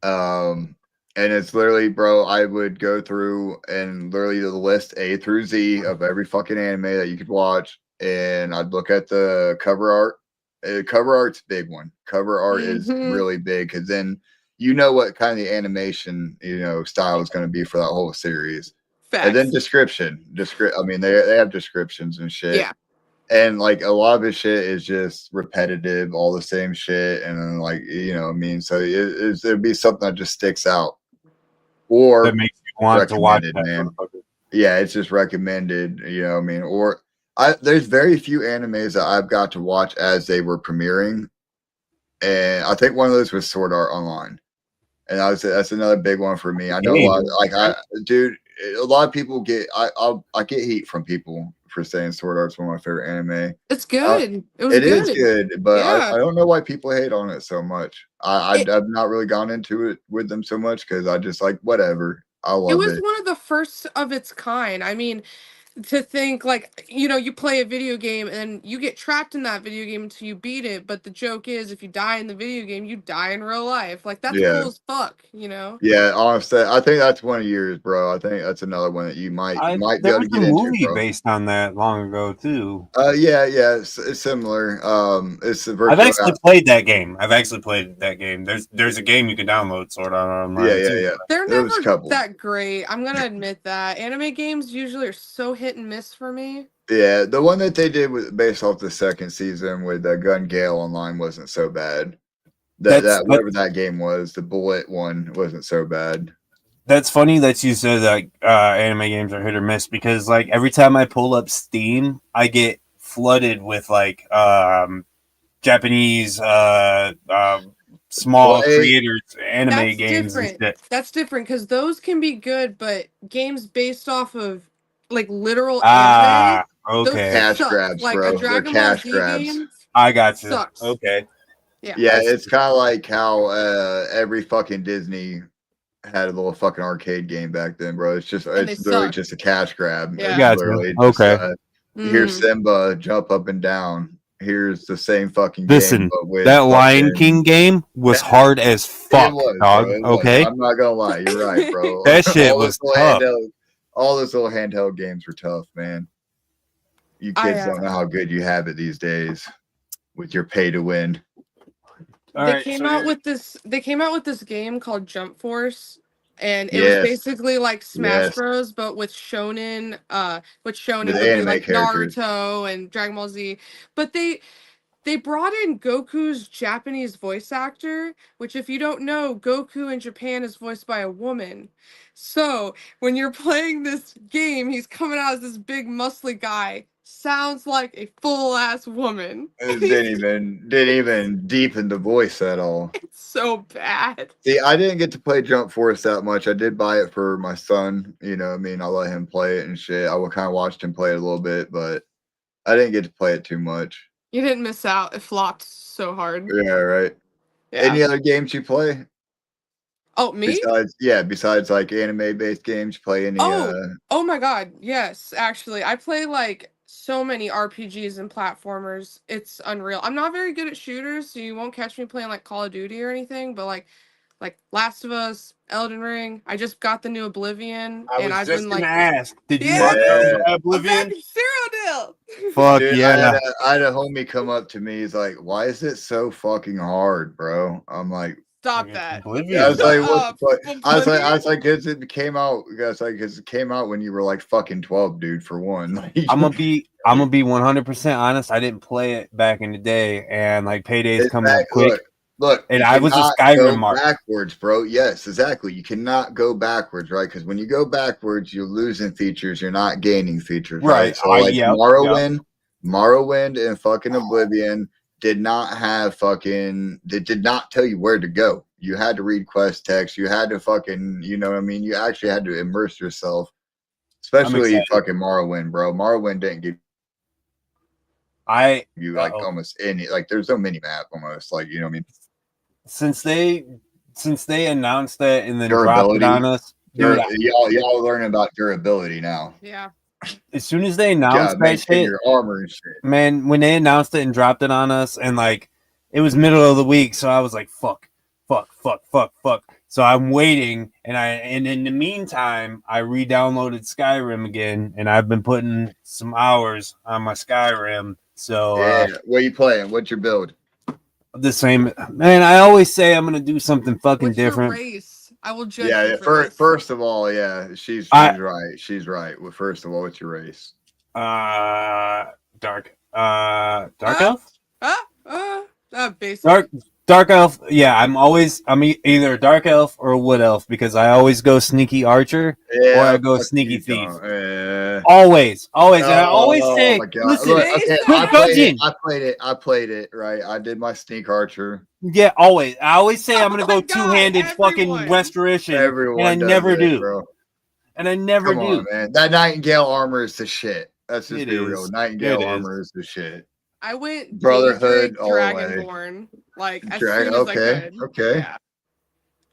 And it's literally, bro, I would go through and literally the list A through Z of every fucking anime that you could watch. And I'd look at the cover art. Cover art's a big one. Cover art is really big because then you know what kind of the animation, you know, style is going to be for that whole series. Facts. And then description. I mean, they have descriptions and shit. Yeah. And like a lot of his shit is just repetitive, all the same shit. And then like, you know what I mean? So it'd be something that just sticks out. Or that makes you want to watch that, man. Yeah, it's just recommended, you know what I mean? Or there's very few animes that I've got to watch as they were premiering. And I think one of those was Sword Art Online. And that's another big one for me. I know a lot a lot of people I get heat from people for saying Sword Art's one of my favorite anime. It's good. It is good, but I don't know why people hate on it so much. I've not really gone into it with them so much because I just like whatever. I It love was it. one of the first of its kind. I mean, to think like, you play a video game and you get trapped in that video game until you beat it, but the joke is if you die in the video game, you die in real life. Like that's Yeah. cool as fuck. Yeah, honestly, I think that's one of yours, bro. I think that's another one that you might be There able was to a get into, movie bro. based on that long ago too. Yeah, it's similar. It's the I've virtual. actually played that game. There's a game you can download sort of online too. Yeah. They're There was a never couple. that great. I'm gonna admit that. Anime games usually are so hit and miss for me. Yeah, the one that they did with based off the second season with Gun Gale Online wasn't so bad. That whatever that game was, the bullet one wasn't so bad. That's funny that you said like anime games are hit or miss because like every time I pull up Steam, I get flooded with like Japanese small creators anime That's games different. and shit. That's different because those can be good, but games based off of like literal Okay. those Cash suck. grabs, like bro. a Dragon They're Ball cash Z grabs. game I got you. sucks. Okay. Yeah, it's kind of like how every fucking Disney had a little fucking arcade game back then, bro. It's literally just a cash grab. Yeah. It's literally Okay. Here's Simba, jump up and down. Here's the same fucking Listen, game, but with that Lion King game was hard as fuck, dog. Okay, I'm not gonna lie, you're right, bro. That shit was tough. All those little handheld games were tough, man. You kids don't know how good you have it these days with your pay to win. They came out with this game called Jump Force, and it was basically like Smash Bros, but with shonen would be like characters. Naruto and Dragon Ball Z. But they brought in Goku's Japanese voice actor, which if you don't know, Goku in Japan is voiced by a woman. So when you're playing this game, he's coming out as this big muscly guy. Sounds like a full ass woman. It didn't even deepen the voice at all. It's so bad. See, I didn't get to play Jump Force that much. I did buy it for my son. You know what I mean? I let him play it and shit. I kind of watched him play it a little bit, but I didn't get to play it too much. You didn't miss out. It flopped so hard. Yeah, right. Yeah. Any other games you play? Oh, me? Besides like anime-based games, you play any? Oh my god, yes. Actually, I play like so many RPGs and platformers. It's unreal. I'm not very good at shooters, so you won't catch me playing like Call of Duty or anything. But like Last of Us, Elden Ring. I just got the new Oblivion, I've been like, ask, did you want Oblivion? Cyrodiil. Fuck dude, yeah! I had a homie come up to me. He's like, "Why is it so fucking hard, bro?" I'm like, "Stop that!" Yeah, I was like, "What the fuck?" I was like, "Cause it came out." Cause it came out when you were like fucking 12, dude. For one, I'm gonna be 100% honest. I didn't play it back in the day, and like Payday's coming up quick. Look, and I was a Skyrim mark. Backwards, bro. Yes, exactly. You cannot go backwards, right? Because when you go backwards, you're losing features. You're not gaining features, right? So like Morrowind, and fucking Oblivion did not have fucking. They did not tell you where to go. You had to read quest text. You had to fucking. You know what I mean? You actually had to immerse yourself. Especially fucking Morrowind, bro. Morrowind didn't give you like almost any like. There's no mini map almost like you know what I mean. Since they announced that and then dropped it on us, dude, y'all learning about durability now. Yeah. As soon as they announced that shit, your armor and shit. Man, when they announced it and dropped it on us, and like it was middle of the week, so I was like, fuck. So I'm waiting, and in the meantime, I re-downloaded Skyrim again, and I've been putting some hours on my Skyrim. So what are you playing? What's your build? The same, man. I always say I'm gonna do something fucking different. Your race? I will judge. Yeah. First of all, she's right. She's right. Well, first of all, what's your race? Dark elf. Basic. Dark elf. Yeah, I'm either a dark elf or a wood elf because I always go sneaky archer or I go sneaky thief. Always. And I always say, listen, I played it right. I did my sneak archer. Yeah, always. I always say I'm gonna go two-handed fucking restoration, and I never do. Bro. And I never do. On, man. That Nightingale armor is the shit. That's just be real. Nightingale armor is the shit. I went Brotherhood Dragonborn. Like as soon as I could. Okay. Yeah.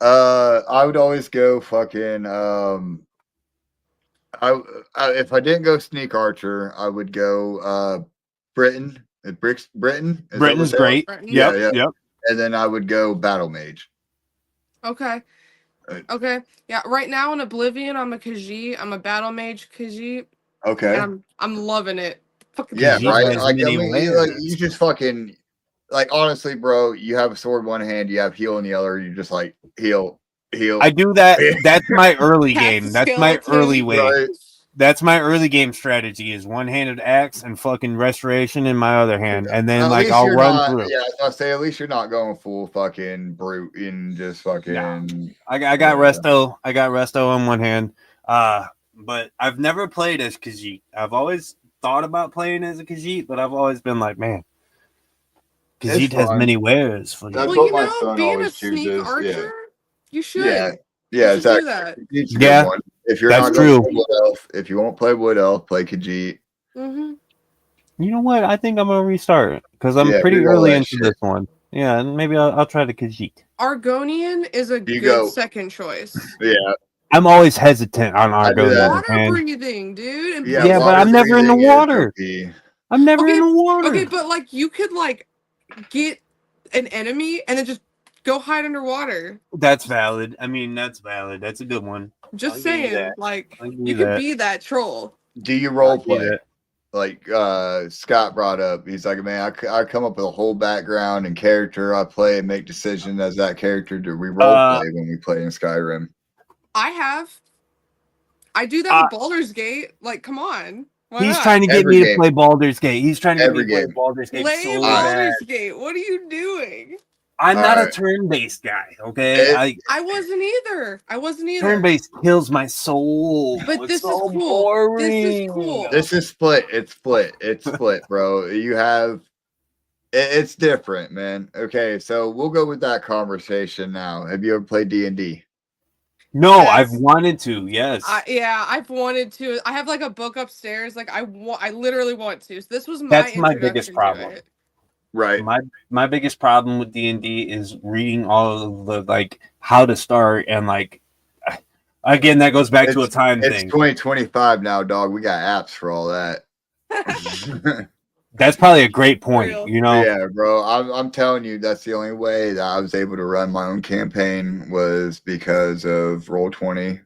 I would always go fucking if I didn't go Sneak Archer, I would go Britain. Britain. Is that what Britain's they are? great. Yeah, Yep. yeah. Yep. And then I would go Battle Mage. Okay. Okay. Yeah. Right now in Oblivion, I'm a Khajiit. I'm a battle mage Khajiit. Okay. And I'm loving it. Fucking yeah, right. Has Like I many mean, you just fucking like honestly, bro. You have a sword in one hand, you have heal in the other. You just like heal. I do that. That's my early game. That's my early way. Right. That's my early game strategy is one-handed axe and fucking restoration in my other hand, and then At like least I'll you're run not, through. Yeah, I say at least you're not going full fucking brute and just fucking. Nah. I got resto. I got resto on one hand. But I've never played as Khajiit. I've always thought about playing as a Khajiit, but I've always been like, man, Khajiit has many wares. For That's well, what you my know, son being a always sneak chooses. archer, you should. Yeah, you should exactly. do that. Yeah, if you're that's not true. Play Wood Elf, if you won't play Wood Elf, play Khajiit. Mm-hmm. You know what? I think I'm gonna restart because I'm pretty early into this one. Yeah, and maybe I'll try the Khajiit. Argonian is a good second choice. Yeah. I'm always hesitant on Argonian. Water breathing, dude. Yeah, but I'm never in the water. I'm never in the water. Okay, but like you could like get an enemy and then just go hide underwater. That's valid. I mean, that's valid. That's a good one. Just saying, like you could be that troll. Do you role play? Like Scott brought up, he's like, man, I come up with a whole background and character. I play and make decisions as that character. Do we role play when we play in Skyrim? I do that with Baldur's Gate. Like, come on. He's trying to get me to play Baldur's Gate. He's trying to get me to play Baldur's Gate. Play Baldur's Gate. What are you doing? I'm not a turn-based guy, okay? I wasn't either. Turn-based kills my soul. But this is cool. Boring. This is cool. This is split. It's split. It's split, bro. You have... It's different, man. Okay, so we'll go with that conversation now. Have you ever played D&D? No, yes. I've wanted to. Yes. I've wanted to. I have like a book upstairs. Like I literally want to. So this was That's my biggest problem. Right. My biggest problem with D&D is reading all of the like how to start and like again that goes back to a time thing. It's 2025 now, dog. We got apps for all that. That's probably a great point, you know. Yeah, bro. I'm telling you, that's the only way that I was able to run my own campaign was because of Roll20.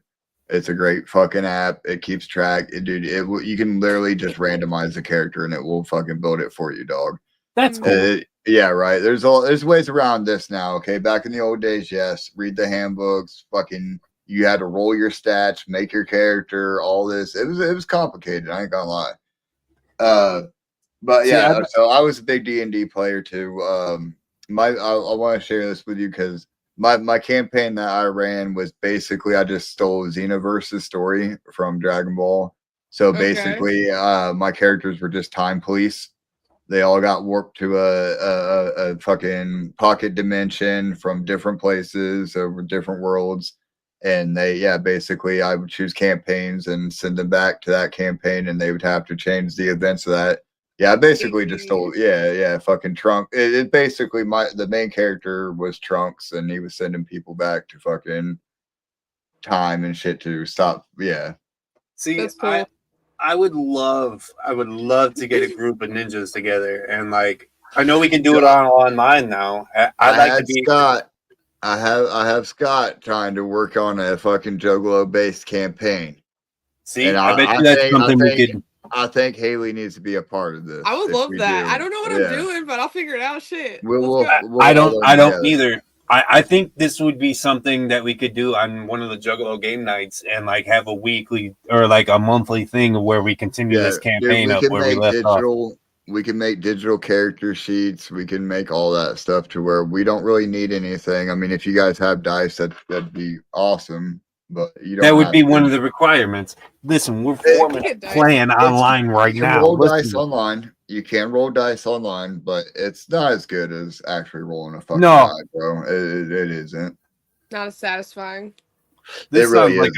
It's a great fucking app. It keeps track. Dude, you can literally just randomize the character and it will fucking build it for you, dog. That's cool. Yeah, right. There's ways around this now. Okay, back in the old days, yes, read the handbooks. Fucking, you had to roll your stats, make your character, all this. It was complicated. I ain't gonna lie. But yeah, so I was a big D&D player too. I want to share this with you because my campaign that I ran was basically I just stole Xenoverse's story from Dragon Ball. So basically, my characters were just time police. They all got warped to a fucking pocket dimension from different places over different worlds. And basically I would choose campaigns and send them back to that campaign and they would have to change the events of that. Yeah, I basically just stole. Yeah, fucking Trunk. It basically the main character was Trunks, and he was sending people back to fucking time and shit to stop. Yeah. See, that's cool. I would love to get a group of ninjas together, and like I know we can do it online now. I like to be Scott. I have Scott trying to work on a fucking Juggalo based campaign. See, and I bet you that's something we could. I think Haley needs to be a part of this. I would love that. I don't know what I'm doing, but I'll figure it out. Shit. I don't either. I think this would be something that we could do on one of the Juggalo game nights and like have a weekly or like a monthly thing where we continue this campaign up where we left off. We can make digital character sheets. We can make all that stuff to where we don't really need anything. I mean, if you guys have dice, that'd be awesome. But you don't. That would be one of the requirements. Listen, we're playing online right now. Roll dice online. You can roll dice online, but it's not as good as actually rolling a fucking die, bro. It isn't. Not as satisfying. This sounds like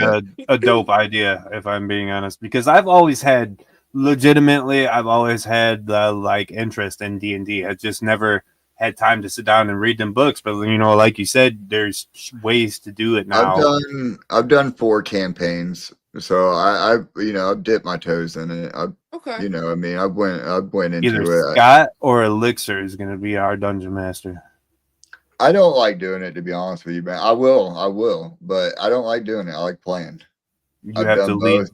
a dope idea, if I'm being honest, because I've always had the like interest in D&D. I just never had time to sit down and read them books. But like you said, there's ways to do it now. I've done 4 campaigns, so I've dipped my toes in it. Okay. I went into Either it. Scott or Elixir is going to be our dungeon master. I don't like doing it, to be honest with you, man. I will, but I don't like doing it. I like playing. You have to lead.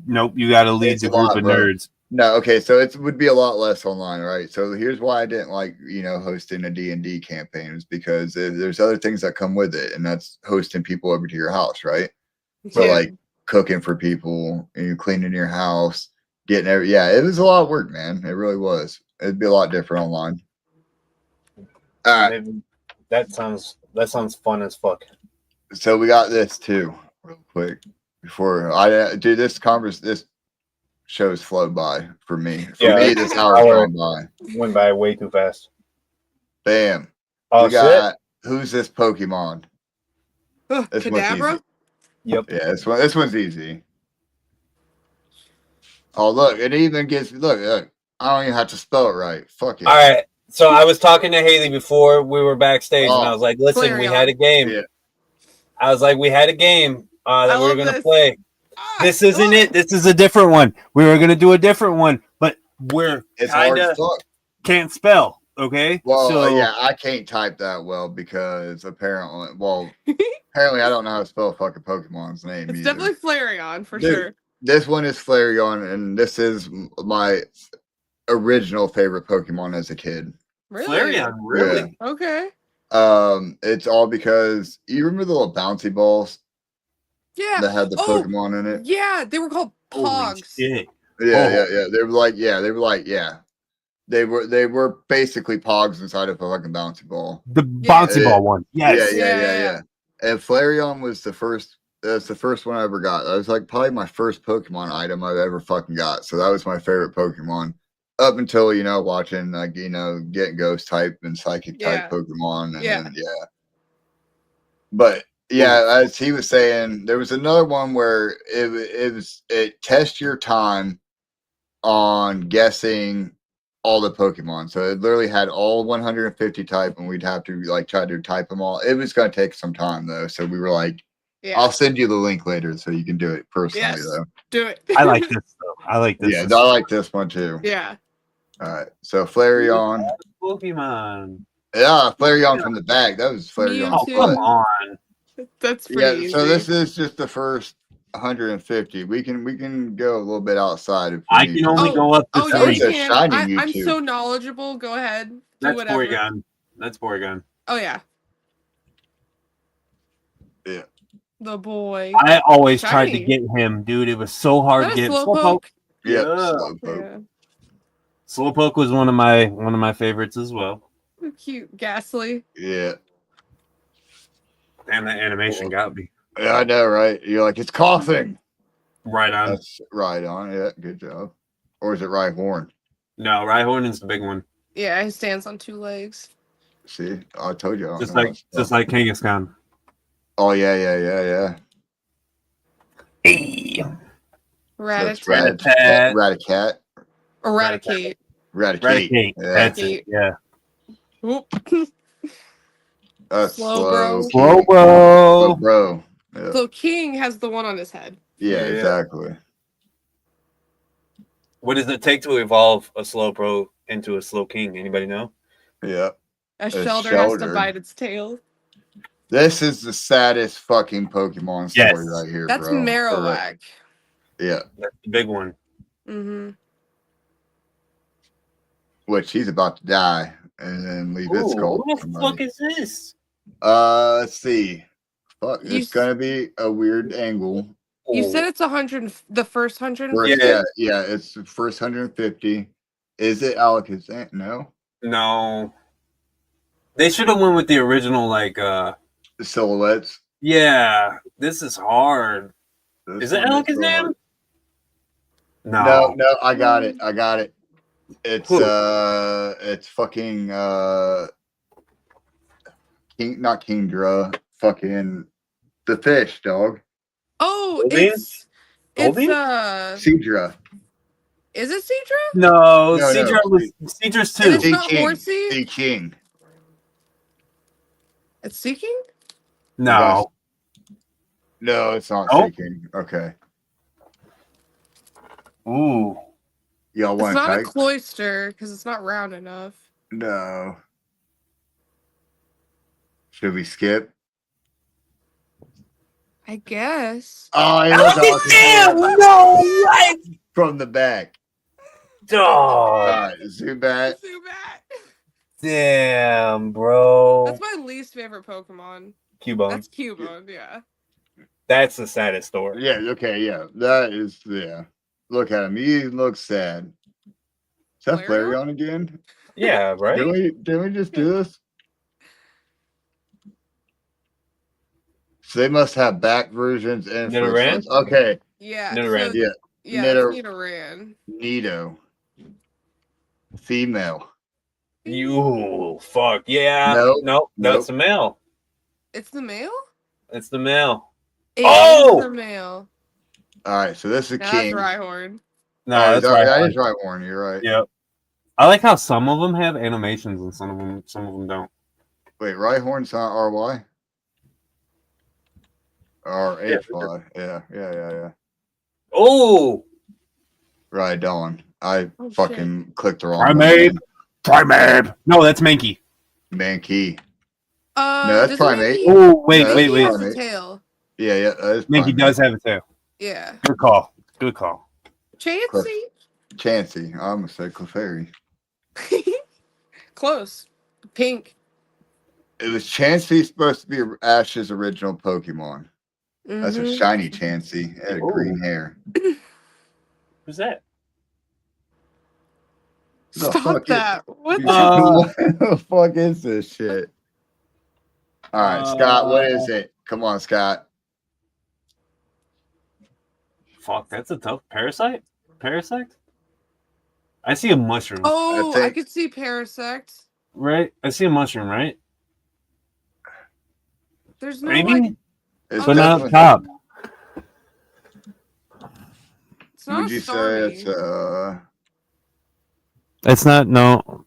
Nope, you got to lead the group of nerds. No, okay, so it would be a lot less online, right? So here's why I didn't like, hosting a D&D campaign, is because there's other things that come with it, and that's hosting people over to your house, right? So like cooking for people, and you cleaning your house, getting it was a lot of work, man. It really was. It'd be a lot different online. All right. That sounds fun as fuck. So we got this too, real quick, before I do this this show's flowed by for me. For me, this hour's gone by. Went by way too fast. Bam. Oh, shit. Who's this Pokemon? This Kadabra? Yep. Yeah, this one's easy. Oh, look, it even gives look, I don't even have to spell it right. Fuck it. All right. So I was talking to Haley before we were backstage, and I was like, listen, we had a game. Yeah. I was like, we had a game that we were going to play. This isn't it. This is a different one. We were going to do a different one, but it's kind of can't spell. Okay. Well, I can't type that well because apparently I don't know how to spell fucking Pokemon's name. It's definitely Flareon for sure. This one is Flareon, and this is my original favorite Pokemon as a kid. Really? Flareon, really? Yeah. Okay. It's all because you remember the little bouncy balls? Yeah. That had the Pokemon in it. Yeah, they were called Pogs. Yeah. They were basically Pogs inside of a fucking bouncy ball. The bouncy ball one. Yes. Yeah. And Flareon was the first. That's the first one I ever got. That was like probably my first Pokemon item I've ever fucking got. So that was my favorite Pokemon. Up until, watching, getting ghost type and psychic type Pokemon. And then, But, as he was saying, there was another one where it tests your time on guessing all the Pokemon. So it literally had all 150 type, and we'd have to, try to type them all. It was going to take some time, though. So we were like, I'll send you the link later so you can do it personally, though. Do it. I like this, though. I like this. Yeah, I like this one, too. Yeah. All right, so Flareon. Pokemon. Yeah, Flareon from the bag. That was Flareon. Oh, come on. That's pretty easy. So this is just the first 150. We can go a little bit outside. If I can only go up to 3. You can. I'm so knowledgeable. Go ahead. That's Porygon. Oh, yeah. Yeah. The boy. I always tried to get him, dude. It was so hard to get. Slowpoke. Yeah. Slowpoke. Slowpoke was one of my favorites as well. Cute, Ghastly. Yeah. Damn, that animation got me. Yeah, I know, right? You're like, it's coughing. Right on. That's right on. Yeah, good job. Or is it Rhyhorn? No, Rhyhorn is the big one. Yeah, he stands on 2 legs. See, I told you. Just like Kangaskhan. Oh yeah. Hey. Ratatat. Eradicate. Yeah. That's it. Yeah. Slowbro. Yeah. So King has the one on his head. Yeah, exactly. What does it take to evolve a Slowbro into a Slowking? Anybody know? Yeah. A Shelter has to bite its tail. This is the saddest fucking Pokemon story right here, That's bro. Marowak. Yeah. That's the big one. Mm-hmm. Which he's about to die and then leave his skull. What the fuck is this? Let's see. Fuck, it's gonna be a weird angle. You said it's 100. The first 100. Yeah, it's the first 150. Is it Alakazam? No. They should have went with the original, the silhouettes. Yeah, this is hard. Is it Alakazam? No, I got it. It's fucking not Kingdra, fucking the fish, dog. Oh, it's Seadra. Is it Seadra? No, Seadra was Seadra's too. It's not Horsey? The King. It's Seeking? No. No, it's not Nope. Seeking. Okay. Ooh. Y'all It's want not to a type? cloister because it's not round enough. No. Should we skip? I guess. Oh, it was Damn! awesome. No way! From the back. All Dog. right, zoom back. Zubat. Damn, bro. That's my least favorite Pokemon. Cubone. That's Cubone, yeah. That's the saddest story. Yeah, okay, yeah. That is, yeah. Look at him. He looks sad. Is that Flareon? Flareon again? Yeah, right? Didn't we just do this? So they must have back versions and first Nidoran? ones. Okay. Yeah. Nidoran. So, Yeah. yeah, Nido- it's Nidoran. Nido. Female. You fuck. Yeah. Nope. No, Nope. it's the male. It's the male? It's the male. It Oh! is the male. All right, so this is Now King. that's Rhyhorn. No, Oh, that's that right. is right, Warren. You're right. Yep. I like how some of them have animations and some of them don't. Wait, Rhyhorn's not RY? Or HY. Yeah. Oh! Right, Dawn. I Oh, fucking clicked the wrong Primeape. Primeape. No, that's Mankey. Mankey. No, that's Primeape. Oh, wait. Mankey has a Primeape. tail. Yeah. That is Mankey Primeape. does have a tail. Yeah. Good call. Chansey. Chansey. I almost said Clefairy. Close. Pink. It was Chansey supposed to be Ash's original Pokemon. That's a Mhm. shiny Chansey. It had green hair. Who's that? The Stop fuck that. What the What the fuck is this shit? All right, Scott, what is it? Come on, Scott. Fuck, that's a tough Parasite? Parasect? I see a mushroom. Oh, I I think- could see Parasect. Right? I see a mushroom, right? There's no Maybe? like It's But not definitely- top. it's not Would you say Starmie. it's It's not, no.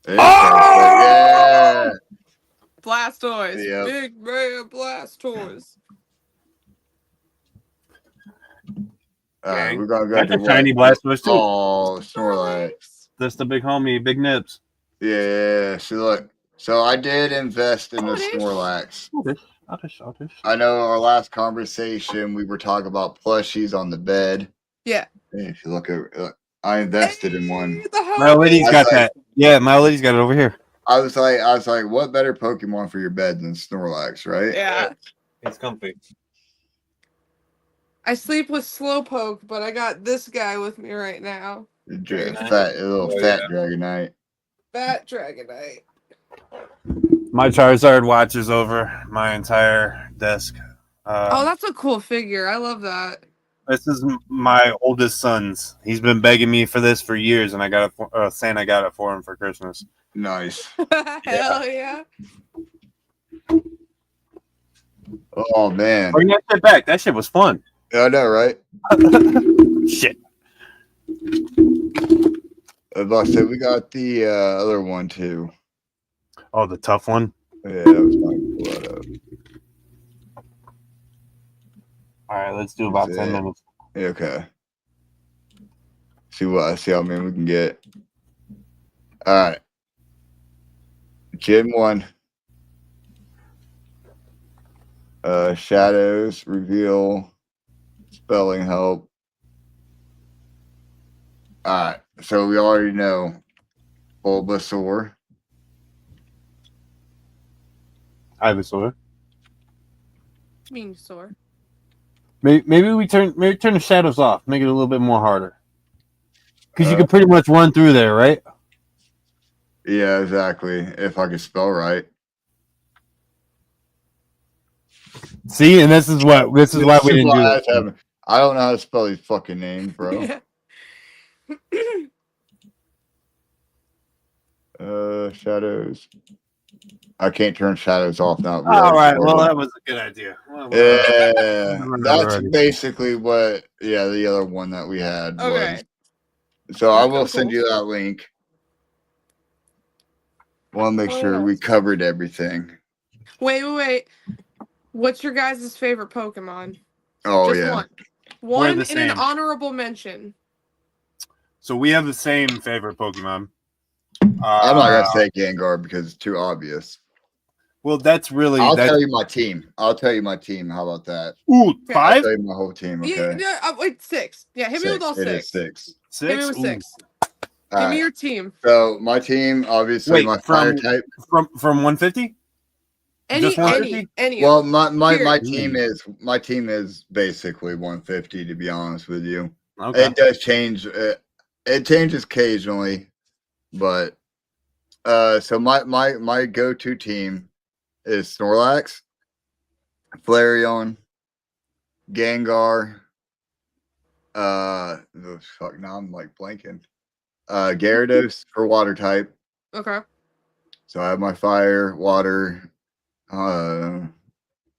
yeah. Blastoise. Yep. Big man Blastoise. All right, Dang. we're gonna go That's to a what? shiny Blastoise, too. Oh, Snorlax. That's the big homie, Big Nips. Yeah. So look, so I did invest in the Oddish. Snorlax. Oddish. I know our last conversation we were talking about plushies on the bed. Yeah. And if you look at, I invested in one. Hey, the My old lady's homie. got that. Yeah, my old lady's got it over here. I was like, what better Pokemon for your bed than Snorlax, right? Yeah. It's comfy. I sleep with Slowpoke, but I got this guy with me right now. Fat, a little Oh, fat yeah. Dragonite. Fat Dragonite. My Charizard watches over my entire desk. Oh, that's a cool figure. I love that. This is my oldest son's. He's been begging me for this for years, and I got it. Santa got it for him for Christmas. Nice. Hell yeah. Oh man. Bring that shit back. That shit was fun. I know, right? Shit. Like I said, we got the other one too. Oh, the tough one. Yeah, that was my pull that up. All right, let's do about That's 10 it. minutes. Yeah, okay. See how many we can get. All right. Gen 1. Shadows, reveal, spelling help. All right. So we already know Bulbasaur. Ivysaur. Venusaur. Maybe we turn the shadows off. Make it a little bit more harder. Because you can pretty much run through there, right? Yeah, exactly. If I could spell right. See, and this is why we didn't do it. I don't know how to spell these fucking names, bro. Shadows. I can't turn shadows off now. All right. Well, that was a good idea. Yeah, that's Alrighty. basically what. Yeah, the other one that we had Okay. was. So I will Cool. send you that link. Want to make sure we covered everything. Wait. What's your guys' favorite Pokemon? Oh, Just yeah. one. We're One the and an same. honorable mention. So we have the same favorite Pokemon. I'm not going to say Gengar because it's too obvious. Well, that's really... I'll tell you my team. How about that? Ooh, 5? I'll tell you my whole team, okay? Yeah, wait, 6. Yeah, hit me with all 6. It is 6. 6? Hit me with 6. Give me your team. So, my team, obviously, my fire type. From 150? Just 150? Any. Well, my team is basically 150, to be honest with you. Okay. It does change. It changes occasionally, but so my go-to team is Snorlax, Flareon, Gengar. Fuck, now I'm like blanking. Gyarados for water type. Okay. So I have my fire, water,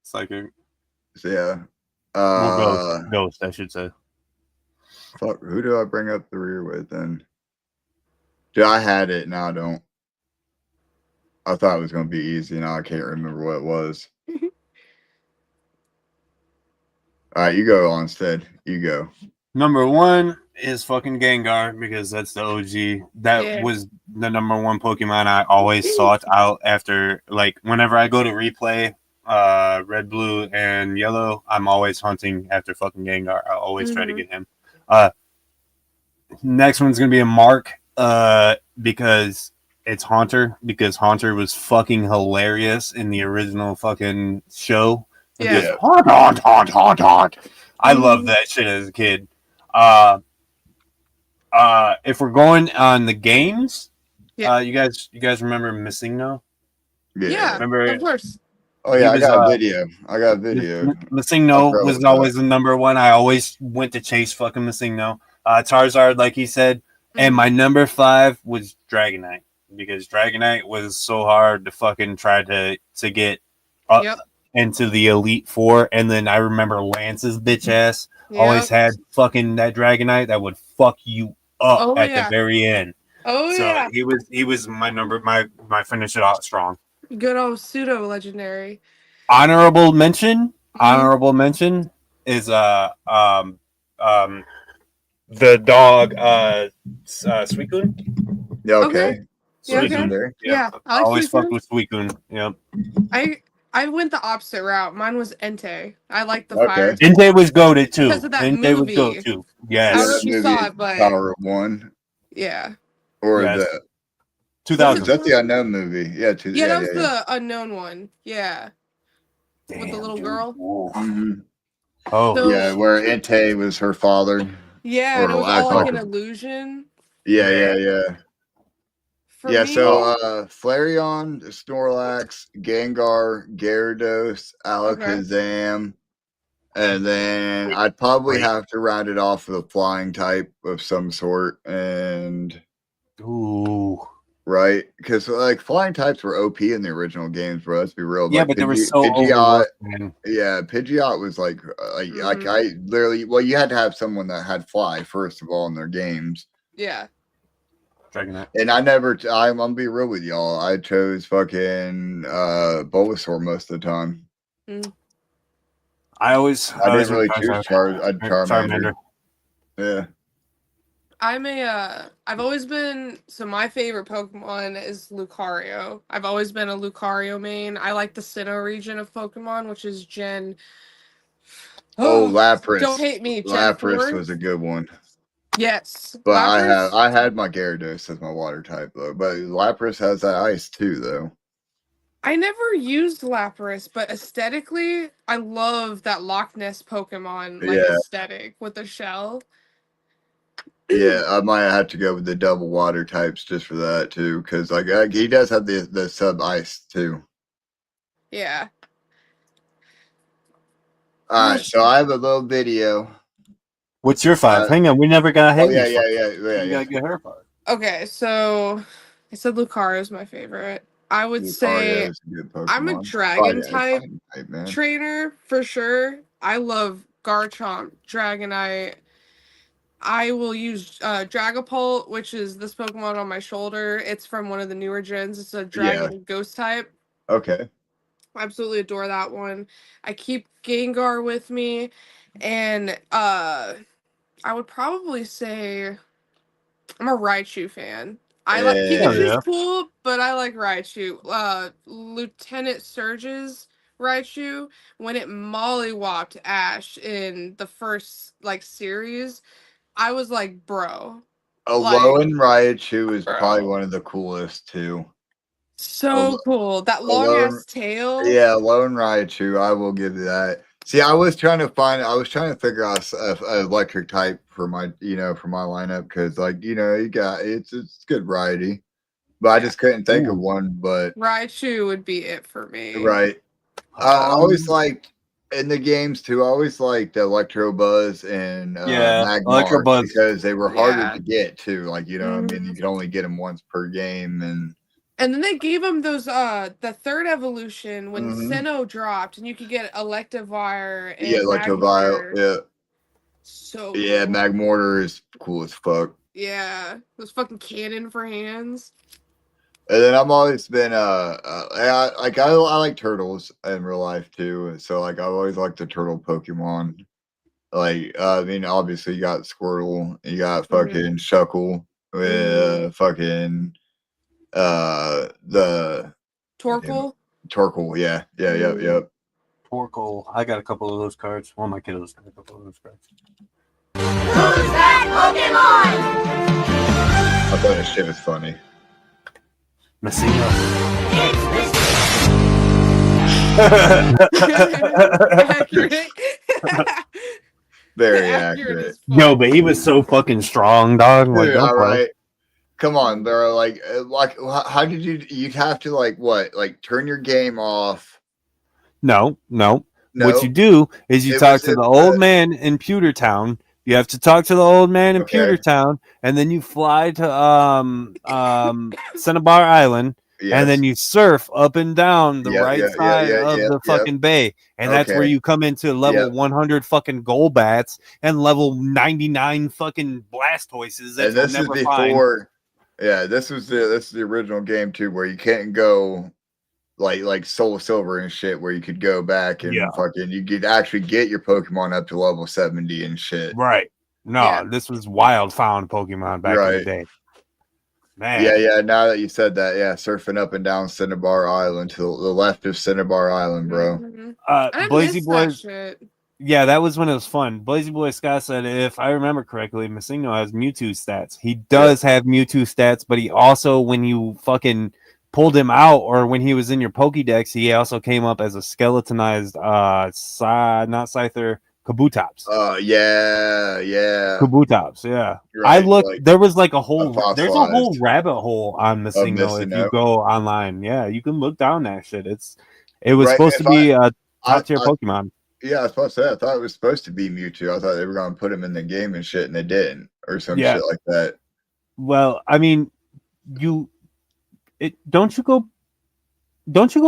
Psychic. So yeah. Ghost, I should say. Fuck, who do I bring up the rear with then? Dude, I had it, now I don't. I thought it was gonna be easy, now I can't remember what it was. Alright, you go on instead. You go. Number 1 is fucking Gengar because that's the OG. That was the number 1 Pokemon I always sought out after, like, whenever I go to replay Red, Blue, and Yellow, I'm always hunting after fucking Gengar. I always try to get him. Next one's gonna be a Mark because it's Haunter, because Haunter was fucking hilarious in the original fucking show. Yeah. Haunt. I loved that shit as a kid. If we're going on the games, you guys remember Missing No? Yeah, remember, of course. Oh yeah, I got a video. Missing No was always the number 1. I always went to chase fucking Missing No. Charizard, like he said, and my number 5 was Dragonite, because Dragonite was so hard to fucking try to get up into the Elite Four. And then I remember Lance's bitch ass always had fucking that Dragonite that would fuck you up at the very end. So he was my finish it out strong. Good old pseudo legendary. Honorable mention is the dog Suicune. Yeah, okay. Yeah, I always fucked with Suicune. Yep. I went the opposite route. Mine was Entei. I like the fire. Entei was goated too. Because of that movie. Was goated too. Yes. I don't know if you saw it, but Power of One. Yeah. Or the 2000. That's the unknown movie. Yeah. That was the unknown one. Yeah. Damn, with the little girl. Mm-hmm. Oh, where Entei was her father. Yeah, and it was all like an illusion. Yeah. So Flareon, Snorlax, Gengar, Gyarados, Alakazam, and then I'd probably have to round it off with a flying type of some sort. And right, because like flying types were OP in the original games, bro. Let's be real. Yeah, like, but they were so Pidgeot. Yeah, Pidgeot was like I literally. Well, you had to have someone that had fly first of all in their games. Yeah. Dragonite. And I'm gonna be real with y'all. I chose fucking Bulbasaur most of the time. I didn't really choose Charmander. Yeah. I've always been, so my favorite Pokemon is Lucario. I've always been a Lucario main. I like the Sinnoh region of Pokemon, which is Gen. Lapras. Don't hate me. Lapras was a good one. Yes. But I had my Gyarados as my water type though. But Lapras has that ice too though. I never used Lapras, but aesthetically, I love that Loch Ness Pokemon aesthetic with the shell. Yeah, I might have to go with the double water types just for that too, because like he does have the sub ice too. Yeah. All right, so I have a little video. What's your 5? Hang on, we never got Haley. Yeah. You gotta get her 5. Okay, so I said Lucario's my favorite. I would say I'm a dragon type trainer for sure. I love Garchomp, Dragonite. I will use Dragapult, which is this Pokemon on my shoulder. It's from one of the newer gens. It's a dragon ghost type. Okay. Absolutely adore that one. I keep Gengar with me, and I would probably say I'm a Raichu fan. I like Pikachu's cool, but I like Raichu. Lieutenant Surge's Raichu, when it mollywopped Ash in the first like series, I was like, bro. Alolan Raichu is probably one of the coolest too. So cool. That long ass tail. Yeah, Alolan Raichu, I will give you that. See, I was trying to figure out an electric type for my, for my lineup because, like, you got it's good variety, but I just couldn't think of one. But Raichu would be it for me. Right. I always liked in the games too. I always liked Electabuzz and Magmar Electabuzz because they were harder to get too. Like, what I mean, you could only get them once per game, and then they gave them those the third evolution when Sinnoh dropped, and you could get Electivire and Electivire, yeah. So yeah, cool. Magmortar is cool as fuck. Yeah, those fucking cannon for hands. And then I've always been I like turtles in real life too. So like I've always liked the turtle Pokemon. Like I mean, obviously you got Squirtle, you got fucking Shuckle with fucking the Torkoal. Torkoal, yeah, yep. Torkoal. I got a couple of those cards. One of my kiddos got a couple of those cards. Who's that Pokemon? I thought this shit was funny. Messina. Accurate. Very accurate. Yo, but he was so fucking strong, dog. Like, dude, all right. Come on, bro. Like, how did you'd have to like turn your game off? No. What you do is you talk to the old man in Pewtertown. You have to talk to the old man in Pewtertown, and then you fly to Cinnabar Island, and then you surf up and down the side of the fucking bay, and that's where you come into level 100 fucking Golbats and level 99 fucking Blastoises. And this is before. Yeah, this is the original game too, where you can't go like Soul Silver and shit, where you could go back and fucking you could actually get your Pokemon up to level 70 and shit. Right. No, this was wild found Pokemon back in the day. Man. Yeah. Now that you said that, surfing up and down Cinnabar Island to the left of Cinnabar Island, bro. Blazy Boys. Yeah, that was when it was fun. Blazy Boy Scott said, if I remember correctly, Messino has Mewtwo stats. He does have Mewtwo stats, but he also, when you fucking pulled him out, or when he was in your Pokédex, he also came up as a skeletonized, not Scyther, Kabutops. Yeah. Kabutops, yeah. Right, I looked, there was like a whole rabbit hole on Messino if you go online. Yeah, you can look down that shit. It was supposed to be a top tier Pokemon. Yeah, I was supposed to say, I thought it was supposed to be Mewtwo. I thought they were going to put him in the game and shit, and they didn't, or some shit like that. Well, I mean, don't you go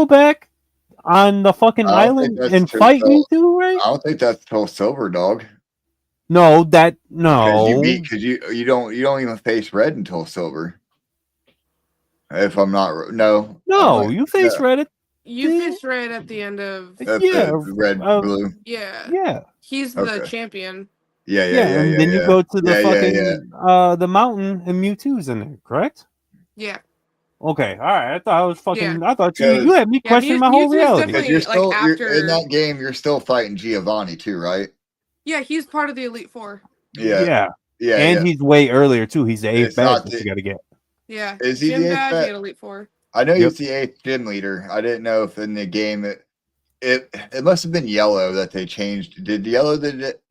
back on the fucking island and fight Mewtwo, right? I don't think that's till Silver, dog. No. Because you don't even face Red until Silver. If I'm not no, you face Red. You face Red at the end of Red, blue. Yeah. He's the champion. Yeah. And then you go to the fucking the mountain, and Mewtwo's in there, correct? Yeah. Okay, all right. I thought I was fucking. I thought you had me questioning my whole reality. Because you're still in that game. You're still fighting Giovanni too, right? Yeah, he's part of the Elite Four. Yeah. And he's way earlier too. He's the 8th badge that you got to get. Yeah. Is he Gym the 8th badge? Elite Four. I know he's the 8th gym leader. I didn't know if in the game it must have been Yellow that they changed. Did Yellow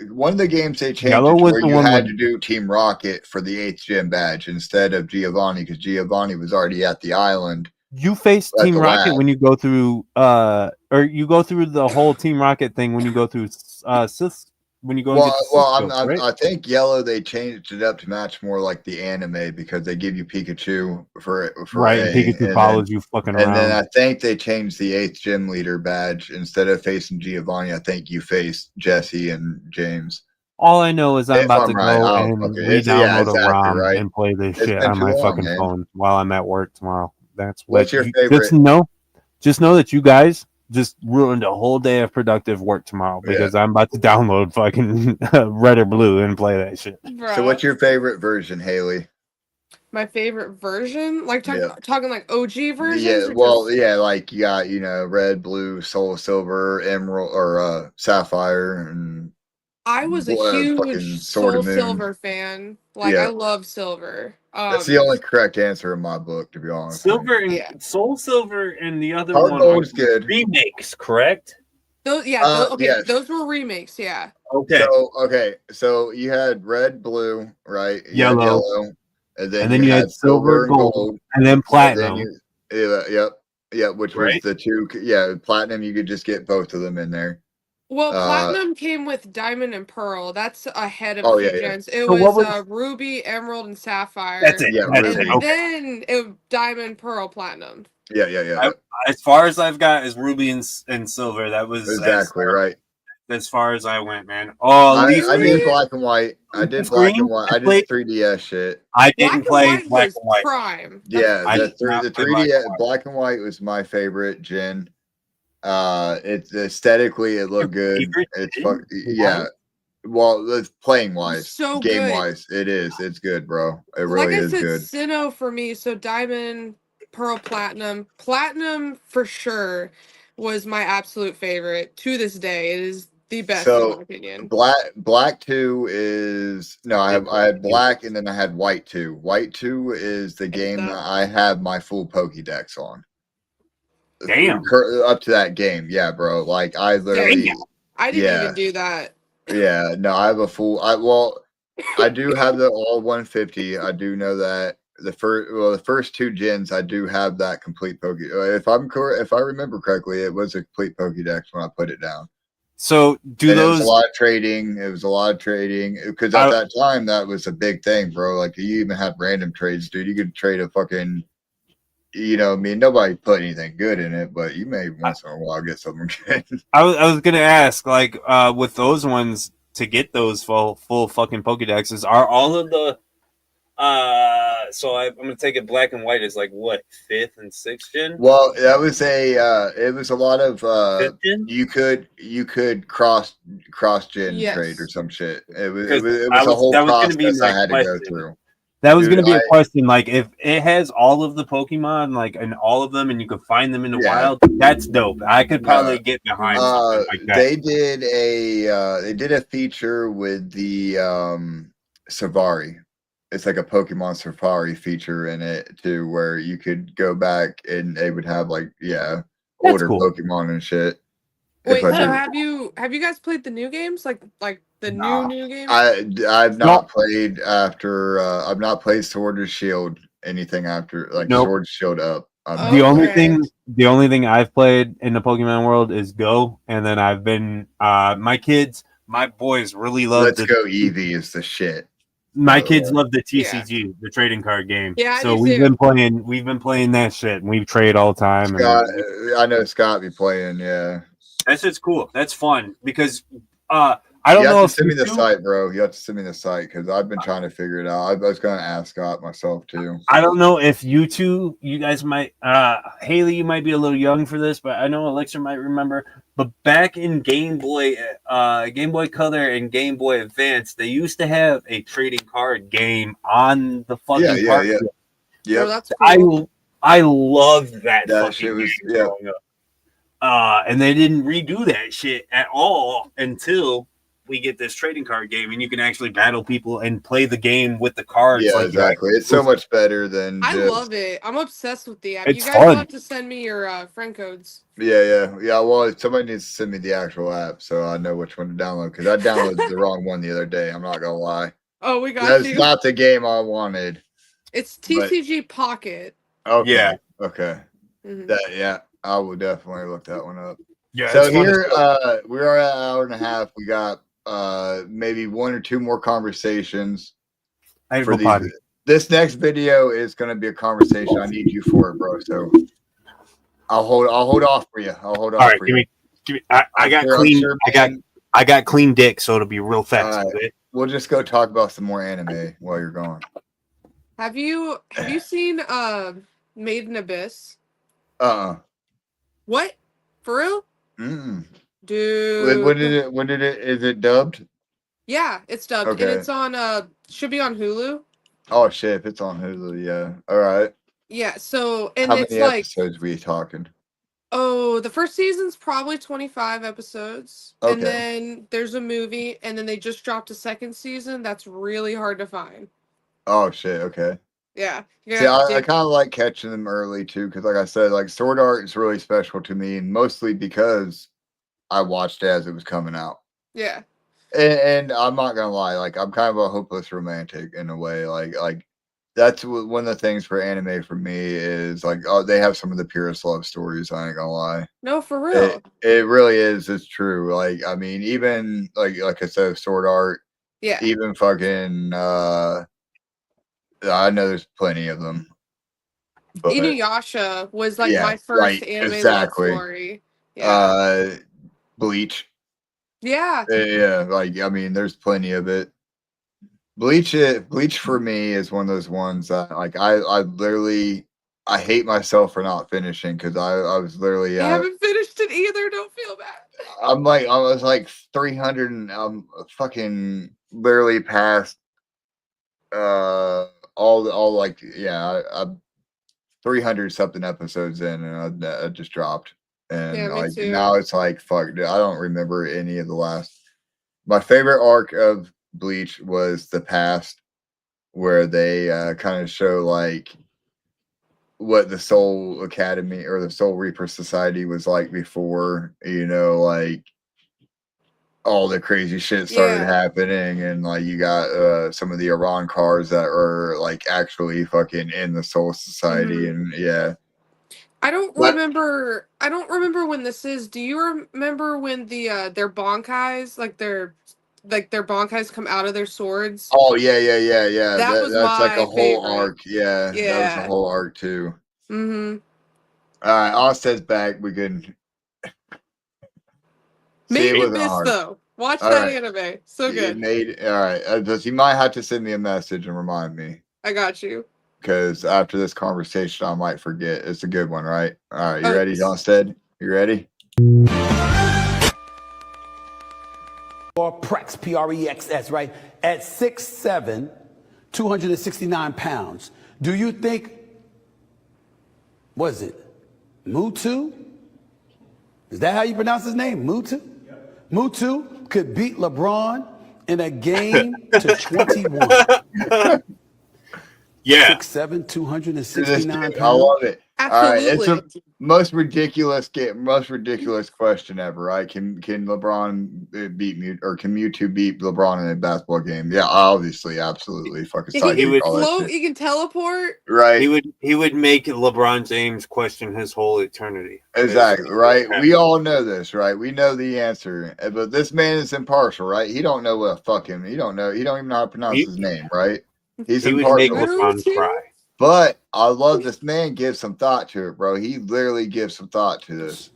one of the games they changed Yellow was where you had to do Team Rocket for the 8th gym badge instead of Giovanni, because Giovanni was already at the island. You face Team Rocket when you go through or you go through the whole Team Rocket thing when you go through when you go I think Yellow, they changed it up to match more like the anime, because they give you Pikachu for right. Pikachu follows you fucking around. And then I think they changed the 8th gym leader badge. Instead of facing Giovanni, I think you face Jesse and James. All I know is I'm If about I'm to right, go I'll and fucking- re-download it's a accurate, ROM right? and play this It's shit been on too my long, fucking man. phone while I'm at work tomorrow. That's what. What's your Just favorite? know that you guys just ruined a whole day of productive work tomorrow because I'm about to download fucking Red or Blue and play that shit. So what's your favorite version, Haley? My favorite version? Like Yeah. talking like OG versions? Yeah, or well, just- yeah, like you got, red, blue, soul, silver, emerald, or sapphire, and I was a fucking huge Sword Soul of Moon. Silver fan. Like Yeah. I love Silver. That's the only correct answer in my book, to be honest. Silver and Yeah. Soul Silver and the other Heart one Gold are is good. remakes, correct? Those, yeah, okay, yes. those were remakes, yeah. Okay. So you had red, blue, right? You Yellow. had yellow, and then you had silver and gold, and then and platinum. then which was Right? the two. Yeah, platinum. You could just get both of them in there. Well, Platinum came with Diamond and Pearl. That's ahead of Oh, a few yeah, yeah. gens. It So what was, was- Ruby, Emerald, and Sapphire. That's it. Yeah, That's Ruby. it. Okay. Then Diamond, Pearl, Platinum. Yeah. As far as I've got is Ruby and Silver. That was Exactly right. as far as I went, man. Oh, I Leaf did black and white. I did black and white. I did 3DS shit. I Black didn't and play White black was and white. prime. Yeah, I the did not play 3D black and white was my favorite gen. It's aesthetically it looked good. Favorite It's gen? yeah. Well, it's playing wise, So game good. wise, it is. It's good, bro. It Like really I is said, good. Sinnoh for me. So Diamond, Pearl, Platinum. Platinum for sure was my absolute favorite to this day. It is the best in my opinion. Black 2 is no. I had black and then I had white 2. White 2 is the game that I have my full Pokédex on. Damn. Up to that game, yeah, bro. Like I literally, I didn't even do that. Yeah, no, I have a full. I do have the all 150. I do know that the first two gens, I do have that complete if I remember correctly, it was a complete Pokédex when I put it down. So It was a lot of trading. It was a lot of trading because at that time that was a big thing, bro. Like you even had random trades, dude. You could trade a fucking. Nobody put anything good in it, but you may once in a while get something good. I was gonna ask, like, with those ones to get those full fucking Pokédexes, are all of the so I'm gonna take it black and white is like what 5th and 6th gen? Well, that was it was a lot of you could cross gen trade or some shit. It was a whole process I had to go through. That was going to be a question. Like, if it has all of the Pokemon, like, and all of them, and you can find them in the wild, that's dope. I could probably get behind something like that. They did a feature with the Safari. It's like a Pokemon Safari feature in it too, where you could go back and they would have older Pokemon and shit. Wait, so have you guys played the new games? Like the new games? I've not played after I've not played Sword or Shield anything after Sword Shield up. The only thing I've played in the Pokemon world is Go, and then I've been my boys really love Let's Go Eevee is the shit. My kids love the TCG, the trading card game. Yeah, so we've been playing that shit, and we trade all the time. I know Scott be playing, yeah. That shit's cool. That's fun because I don't know if send me the site, bro. You have to send me the site because I've been trying to figure it out. I was going to ask Scott myself too. I don't know if you guys might. Haley, you might be a little young for this, but I know Elixir might remember. But back in Game Boy Color and Game Boy Advance, they used to have a trading card game on the fucking card. Yeah. Oh, that's cool. I loved that. That shit was and they didn't redo that shit at all until we get this trading card game, and you can actually battle people and play the game with the cards. Yeah, exactly. It's so much better than. I love it. I'm obsessed with the app. It's you guys fun. have to send me your friend codes. Yeah. Well, somebody needs to send me the actual app so I know which one to download because I downloaded the wrong one the other day. I'm not gonna lie. Oh, we got That's you. not the game I wanted. It's TCG Pocket. Okay. Yeah. Okay. Mm-hmm. I will definitely look that one up. Yeah. So here we are at an hour and a half. We got maybe one or two more conversations. This next video is going to be a conversation. I need you for it, bro. So I'll hold off for you. I'll hold off for you. Give me. I got clean. I got clean dick, so it'll be real fast. All right. Okay? We'll just go talk about some more anime while you're gone. Have you seen Made in Abyss? What? For real? Dude. When did it is it dubbed? Yeah, it's dubbed. Okay. And it's on should be on Hulu. Oh shit, if it's on Hulu, yeah. All right. Yeah, so and how it's many like episodes we talking? oh, the first season's probably 25 episodes. Okay. And then there's a movie, and then they just dropped a second season. That's really hard to find. Oh shit, okay. Yeah. See, I kind of like catching them early too, because like I said, like Sword Art is really special to me, and mostly because I watched it as it was coming out. Yeah. And I'm not gonna lie, like I'm kind of a hopeless romantic in a way. Like that's one of the things for anime for me is like they have some of the purest love stories. I ain't gonna lie. No, for real. It really is. It's true. Like I mean, even like I said, Sword Art. Yeah. Even fucking. I know there's plenty of them. But, Inuyasha was like my first anime love story. Yeah. Bleach. Yeah. Yeah, like I mean, there's plenty of it. Bleach for me is one of those ones that like I literally I hate myself for not finishing because I was literally I haven't finished it either. Don't feel bad. I was like 300 and I'm fucking literally past all like I'm 300 something episodes in and I just dropped. And yeah, like too. now it's like fuck, dude, I don't remember any of the last. My favorite arc of Bleach was the past, where they kind of show like what the Soul Academy or the Soul Reaper Society was like before, like all the crazy shit started happening, and like you got some of the Iran cars that are like actually fucking in the Soul Society, and yeah. I don't remember when this is. Do you remember when the their bankais, like their bankais come out of their swords? Oh yeah. That's like a whole favorite. arc. Yeah, that was a whole arc too. Mm-hmm. All right, Offset's back. We can. Made in Abyss though. Watch that anime. So good. All right. You might have to send me a message and remind me. I got you. Because after this conversation, I might forget. It's a good one, right? All right, you ready, Offset? You ready? Or Prex, P-R-E-X-S, right? At 6'7", 269 pounds. Do you think, what is it, Mutu? Is that how you pronounce his name, Mutu? Yep. Mutu could beat LeBron in a game to 21. Yeah. 6'7", 269 pounds. I love it. Absolutely. All right, it's the most ridiculous question ever, right? Can LeBron beat Mewtwo, or can Mewtwo beat LeBron in a basketball game? Yeah, obviously, absolutely. Fucking he would float. He can teleport. Right. He would make LeBron James question his whole eternity. Exactly. Right. We all know this, right? We know the answer, but this man is impartial, right? He don't know what fucking. He don't even know how to pronounce his name, right? He's impartial. He would make LeBron cry. But I love this man gives some thought to it, bro. He literally gives some thought to this.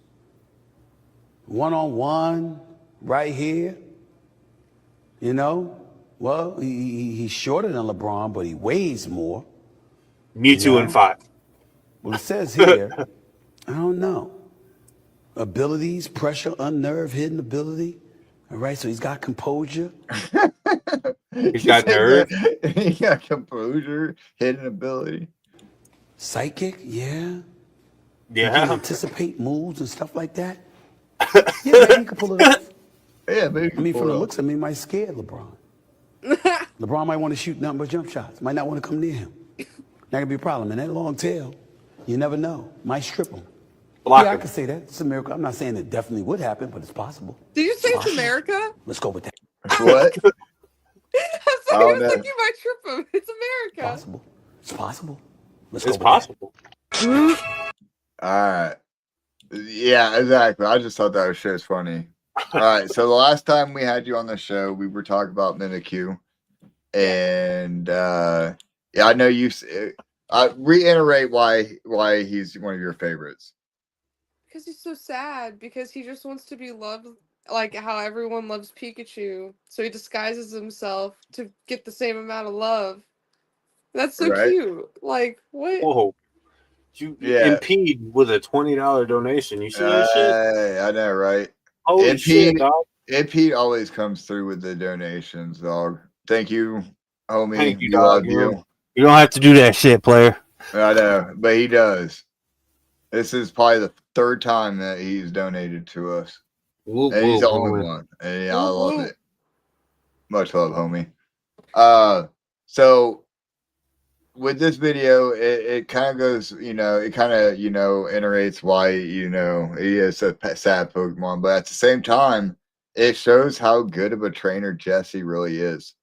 One-on-one, right here. Well, he's shorter than LeBron, but he weighs more. Mewtwo and 5. Well, it says here, I don't know. Abilities, pressure, unnerve, hidden ability. All right, so he's got composure. He's got nerve. He got composure, hidden ability. Psychic, yeah. Yeah. He can anticipate moves and stuff like that. Yeah, maybe he could pull it off. Yeah, maybe. I mean, from the looks of me, he might scare LeBron. LeBron might want to shoot nothing but jump shots. Might not want to come near him. That could be a problem. And that long tail, you never know. Might strip him. Yeah, I can say that. It's a miracle. I'm not saying it definitely would happen, but it's possible. Did you say it's America? Let's go with that. What? I was like, you might trip him. It's America. Possible. It's possible. It's possible. All right. Yeah, exactly. I just thought that shit was funny. All right. So the last time we had you on the show, we were talking about Mimikyu. And I know you reiterate why he's one of your favorites. Because he's so sad. Because he just wants to be loved like how everyone loves Pikachu, so he disguises himself to get the same amount of love. That's so Right. cute. Like what? Whoa. You Yeah. impede with a $20 donation. You see that shit? I know, right? Holy shit, dog. Pete always comes through with the donations, dog. Thank you, homie. Thank you, We dog. love you. You don't have to do that shit, player. I know, but he does. This is probably the third time that he's donated to us. Whoop, And he's the whoop, only homie. one. And yeah, I Whoop, love whoop. it. Much love, homie. So with this video, it kind of goes, it kind of, iterates why, he is a sad Pokemon, but at the same time, it shows how good of a trainer Jessie really is.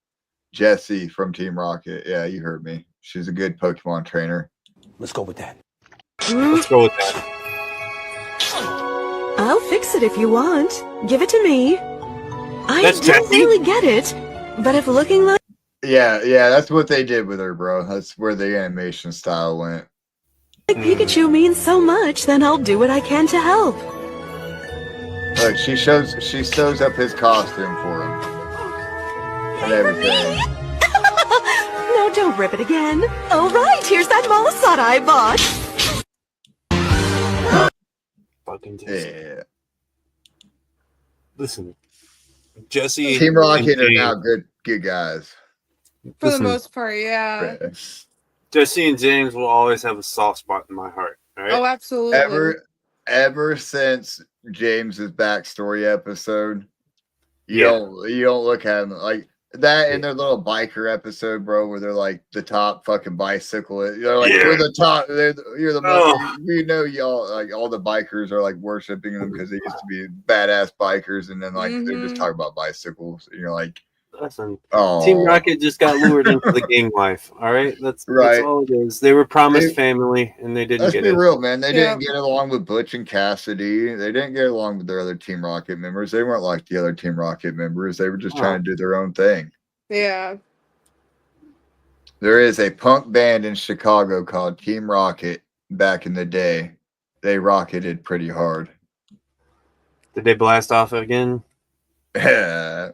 Jessie from Team Rocket. Yeah, you heard me. She's a good Pokemon trainer. Let's go with that. Let's go with that. I'll fix it if you want. Give it to me. That's I don't Jessie? really get it, but if looking like Yeah, that's what they did with her, bro. That's where the animation style went. Pikachu means so much, then I'll do what I can to help. Look, she sews up his costume for him. And everything. No, don't rip it again. All right, here's that Molisada I bought. Fucking Jessie. Yeah. Listen, Jessie. Team Rocket are and now good guys. For Listen. the most part, yeah. Jesse and James will always have a soft spot in my heart. All right. Oh, absolutely. Ever since James's backstory episode, you Yeah. don't look at him like that in their little biker episode, bro, where they're like the top fucking bicycle. They're like, Yeah. we're the top. You're the most. Oh. We know y'all, like all the bikers are like worshiping them because they used to be badass bikers, and then like they're just Mhm. talking about bicycles. And you're like, Listen, oh, Team Rocket just got lured into the gang life. All right, that's Right. all it is. They were promised They- family, and they didn't Let's get be it. real, man. They Yeah. didn't get along with Butch and Cassidy. They didn't get along with their other Team Rocket members. They weren't like the other Team Rocket members. They were just trying to do their own thing. Yeah. There is a punk band in Chicago called Team Rocket back in the day. They rocketed pretty hard. Did they blast off again? Yeah.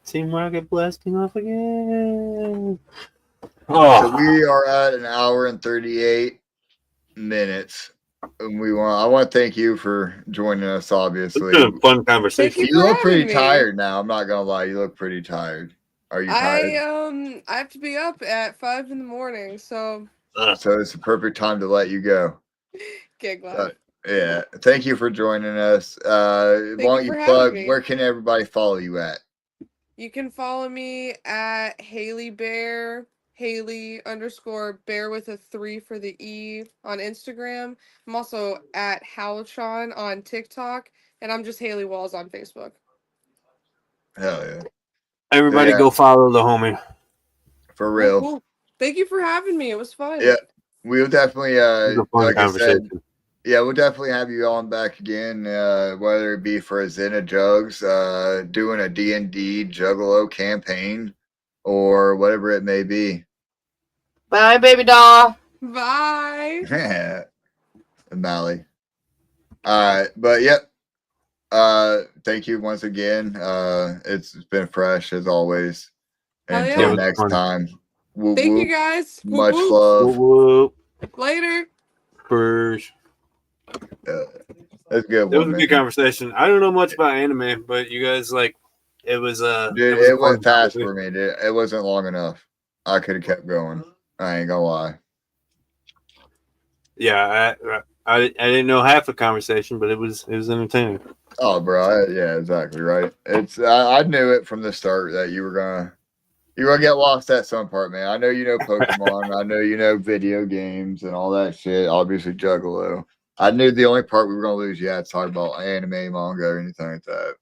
Team Rocket blasting off again. So Oh, we are at an hour and 38 minutes. And I want to thank you for joining us, it's obviously. been a fun conversation. Thank You look for pretty having me. tired now. I'm not gonna lie, you look pretty tired. Are you tired? I have to be up at 5 in the morning, so So it's the perfect time to let you go. gig life. Uh, Yeah. Thank you for joining us. Why you don't you for having plug me. where can everybody follow you at? You can follow me at Haley Bear, Haley_Bear with a 3 for the E on Instagram. I'm also at Howltron on TikTok, and I'm just Haley Walls on Facebook. Hell yeah. Everybody, Yeah. go follow the homie. For real. Cool. Thank you for having me. It was fun. Yeah. We'll definitely It was a fun like I said, conversation. yeah, we'll definitely have you on back again, whether it be for a Xena Jugs, doing a D&D Juggalo campaign, or whatever it may be. Bye, baby doll. Bye. Mally. All right, but yep. Thank you once again. It's been fresh as always. Hell yeah. Until Yeah, it was next fun. time. Whoop, Thank whoop. you guys. Whoop, Much whoop. love. Whoop, whoop. Later. Burge. That's a good. It was one, a good man. conversation. I don't know much about anime, but you guys it was Dude, was a it went fun fast conversation. for me, dude. It wasn't long enough. I could have kept going. I ain't gonna lie. Yeah, I didn't know half the conversation, but it was entertaining. Oh, bro. Yeah, exactly right. I knew it from the start that you were gonna get lost at some part, man. I know you know Pokemon. I know you know video games and all that shit. Obviously, Juggalo. I knew the only part we were gonna lose you had to talk about anime, manga, or anything like that.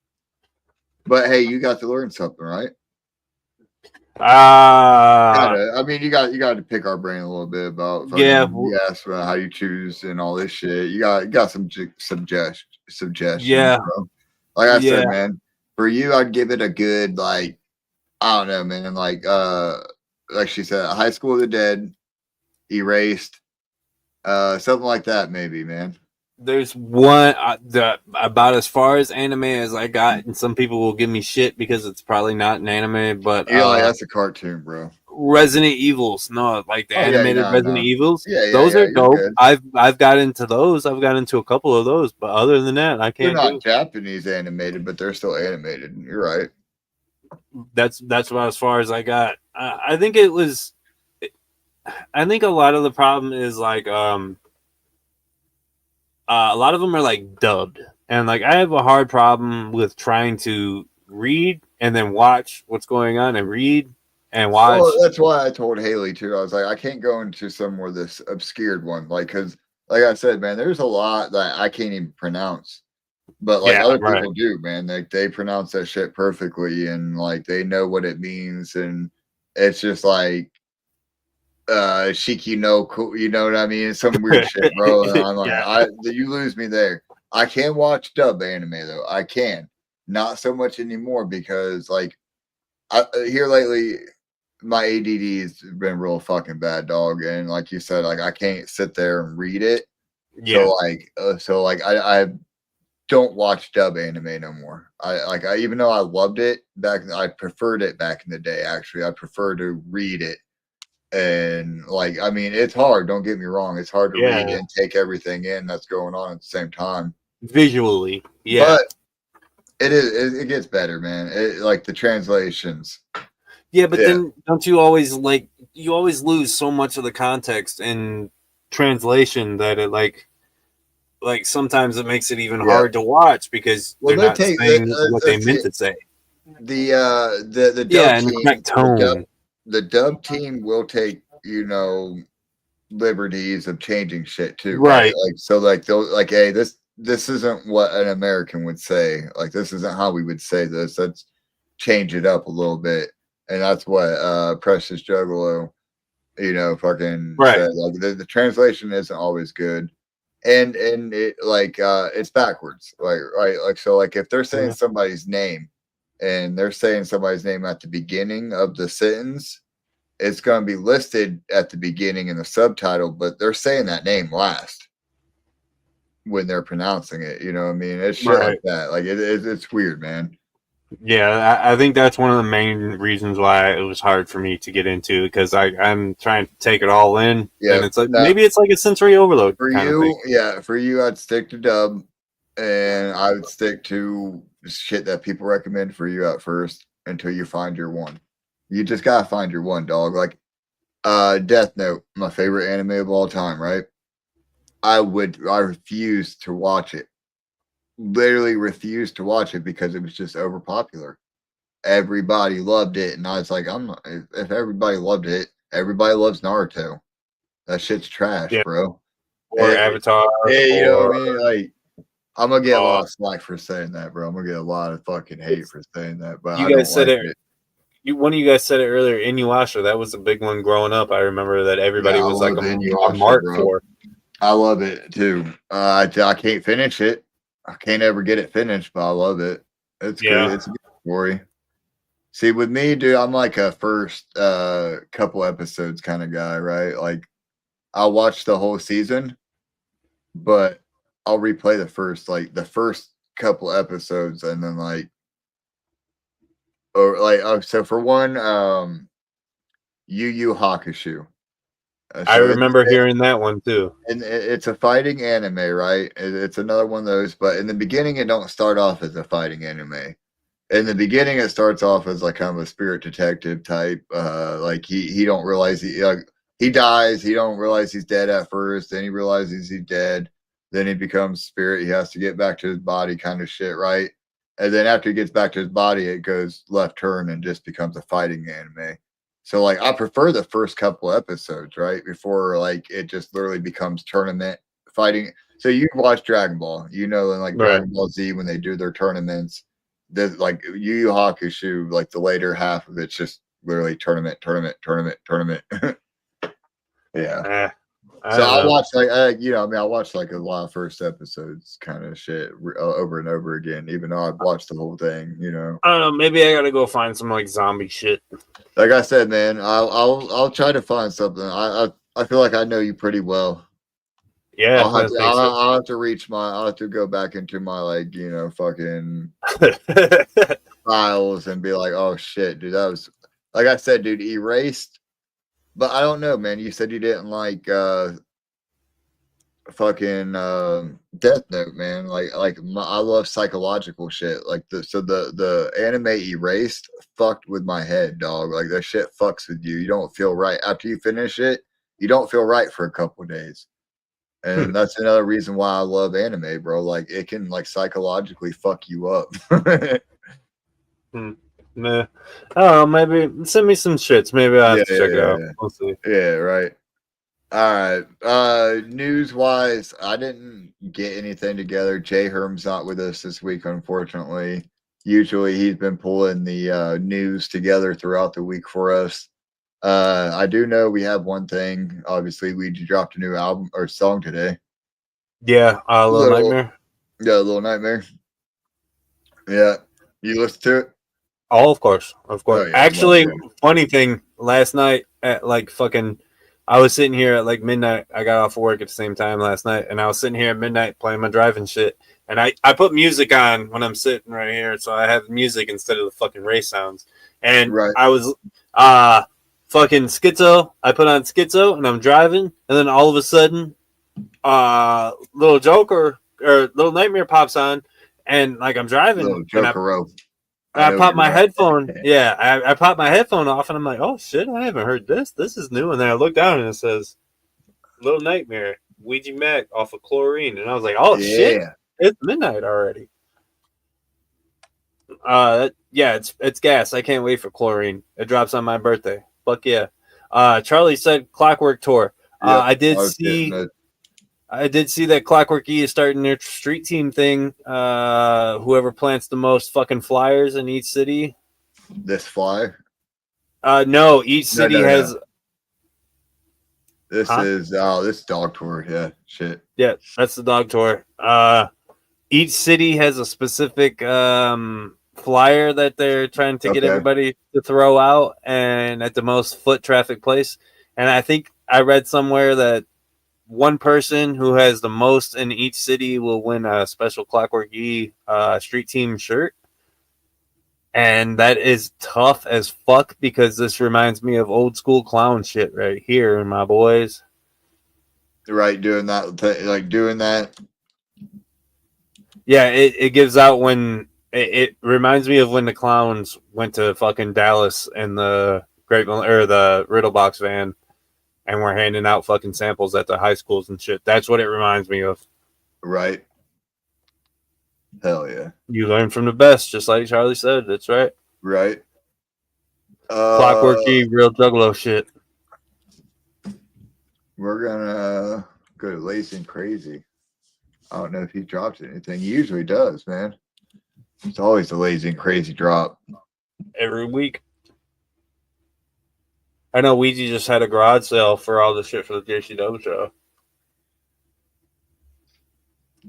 But hey, you got to learn something, right? I mean, you got to pick our brain a little bit about. Yeah. You asked about how you choose and all this shit. You got some suggestions. Yeah. Bro. Like I Yeah. said, man, for you, I'd give it a good I don't know, man. Like she said, High School of the Dead, Erased, something like that, maybe, man. there's one about as far as anime as I got, and some people will give me shit because it's probably not an anime, but that's a cartoon, bro. Resident Evils, no, like the animated Resident Evils. Yeah, those are dope. Good. I've got into those. I've got into a couple of those, but other than that, I can't. They're not Japanese animated, but they're still animated. You're right. That's about as far as I got. I think it was. I think a lot of the problem is like a lot of them are like dubbed, and like I have a hard problem with trying to read and then watch what's going on and read and watch. Well, that's why I told Haley too. I was like, I can't go into somewhere this obscured one, like, because like I said, man, there's a lot that I can't even pronounce, but like other people do, man. Like they pronounce that shit perfectly, and like they know what it means, and it's just like Shiki no, you know what I mean? It's some weird shit, bro. And I'm like, you lose me there. I can watch dub anime though. I can, not so much anymore because like here lately. My ADD has been real fucking bad, dog. And like you said, like I can't sit there and read it. Yeah. So like I don't watch dub anime no more. I even though I loved it back, I preferred it back in the day. Actually, I prefer to read it. And like, I mean, it's hard. Don't get me wrong. It's hard to read and take everything in that's going on at the same time. Visually, yeah. But it is. It gets better, man. Like the translations. Yeah, but then don't you always lose so much of the context in translation that it like sometimes it makes it even hard to watch because they're not saying what they meant to say. The dub team, the dub team will take, you know, liberties of changing shit too, right? Like so like they'll like, hey, this isn't what an American would say. Like this isn't how we would say this. Let's change it up a little bit. And that's what Precious Juggalo, you know, fucking said. Like the translation isn't always good, and it like it's backwards, like right, like so like if they're saying somebody's name, and they're saying somebody's name at the beginning of the sentence, it's going to be listed at the beginning in the subtitle, but they're saying that name last when they're pronouncing it. You know what I mean? It's shit like that. Like it's weird, man. Yeah, I think that's one of the main reasons why it was hard for me to get into because I'm trying to take it all in. Yeah, and it's like maybe it's like a sensory overload for you. Yeah, for you, I'd stick to dub, and I would stick to shit that people recommend for you at first until you find your one. You just gotta find your one, dog. Like, Death Note, my favorite anime of all time. Right? I refuse to watch it. Literally refused to watch it because it was just over popular. Everybody loved it, and I was like, I'm not. If everybody loved it, everybody loves Naruto. That shit's trash, bro. Or Avatar. Yeah, you know what I mean? Like, I'm gonna get a lot of slack for saying that, bro. I'm gonna get a lot of fucking hate for saying that. But you guys said it. One of you guys said it earlier. Inuyasha, that was a big one growing up. I remember that everybody was like a mark for. I love it too. I can't finish it. I can't ever get it finished, but I love it. It's good. It's a good story. See, with me, dude, I'm like a first couple episodes kind of guy, right? Like, I'll watch the whole season, but I'll replay the first couple episodes, and then so for one, Yu Yu Hakusho. I remember hearing that one too. And it's a fighting anime, right? It's another one of those, but in the beginning, it don't start off as a fighting anime. In the beginning, it starts off as like kind of a spirit detective type. Like he don't realize he dies. He don't realize he's dead at first. Then he realizes he's dead. Then he becomes spirit. He has to get back to his body, kind of shit, right? And then after he gets back to his body, it goes left turn and just becomes a fighting anime. So like I prefer the first couple episodes, right? Before like it just literally becomes tournament fighting. So you watch Dragon Ball, you know, and like Dragon Ball Z when they do their tournaments, like Yu Yu Hakusho, like the later half of it's just literally tournament. Yeah. So I watch I watched like a lot of first episodes kind of shit over and over again, even though I've watched the whole thing, you know. I don't know, maybe I gotta go find some like zombie shit. Like I said, man, I'll try to find something. I feel like I know you pretty well. Yeah, I'll have to reach my. I'll have to go back into my fucking files and be like, oh shit, dude, that was like I said, dude, Erased. But I don't know, man. You said you didn't like fucking Death Note, man. I love psychological shit. Like the anime Erased fucked with my head, dog. Like that shit fucks with you. You don't feel right after you finish it. You don't feel right for a couple days. And that's another reason why I love anime, bro. Like it can like psychologically fuck you up. Nah. Oh, maybe send me some shits. Maybe I'll have to check it out. Yeah. We'll see. Yeah, right. All right. News wise, I didn't get anything together. Jay Herm's not with us this week, unfortunately. Usually he's been pulling the news together throughout the week for us. I do know we have one thing. Obviously, we dropped a new album or song today. Yeah, Little Nightmare. Yeah, Little Nightmare. Yeah. You listen to it? Oh, of course. Oh, yeah, actually, funny thing, last night at like fucking, I was sitting here at like midnight. I got off of work at the same time last night, and I was sitting here at midnight playing my driving shit. And I put music on when I'm sitting right here, so I have music instead of the fucking race sounds. And I was fucking Schizo. I put on Schizo, and I'm driving, and then all of a sudden, Little Joker or Little Nightmare pops on, and like I'm driving, Little Joker. I popped my headphone. Yeah, I popped my headphone off, and I'm like, "Oh shit, I haven't heard this. This is new." And then I look down, and it says, "Little Nightmare, Ouija Mac off of Chlorine," and I was like, "Oh shit, it's midnight already." Yeah, it's gas. I can't wait for Chlorine. It drops on my birthday. Fuck yeah. Charlie said Clockwork Tour. I did see that Clockwork E is starting their street team thing. Whoever plants the most fucking flyers in each city. This flyer? No, each city has. No. This is this dog tour. Yeah, shit. Yeah, that's the dog tour. Each city has a specific flyer that they're trying to get everybody to throw out, and at the most foot traffic place. And I think I read somewhere that one person who has the most in each city will win a special Clockwork E street team shirt. And that is tough as fuck because this reminds me of old school clown shit right here, my boys. Right, doing that. Yeah, it gives out when it reminds me of when the clowns went to fucking Dallas in the the Riddle Box van. And we're handing out fucking samples at the high schools and shit. That's what it reminds me of. Right. Hell yeah. You learn from the best, just like Charlie said. That's right. Right. Clockwork E, real juggalo shit. We're gonna go to Lazy and Crazy. I don't know if he drops anything. He usually does, man. It's always a Lazy and Crazy drop. Every week. I know Ouija just had a garage sale for all the shit for the JCW show.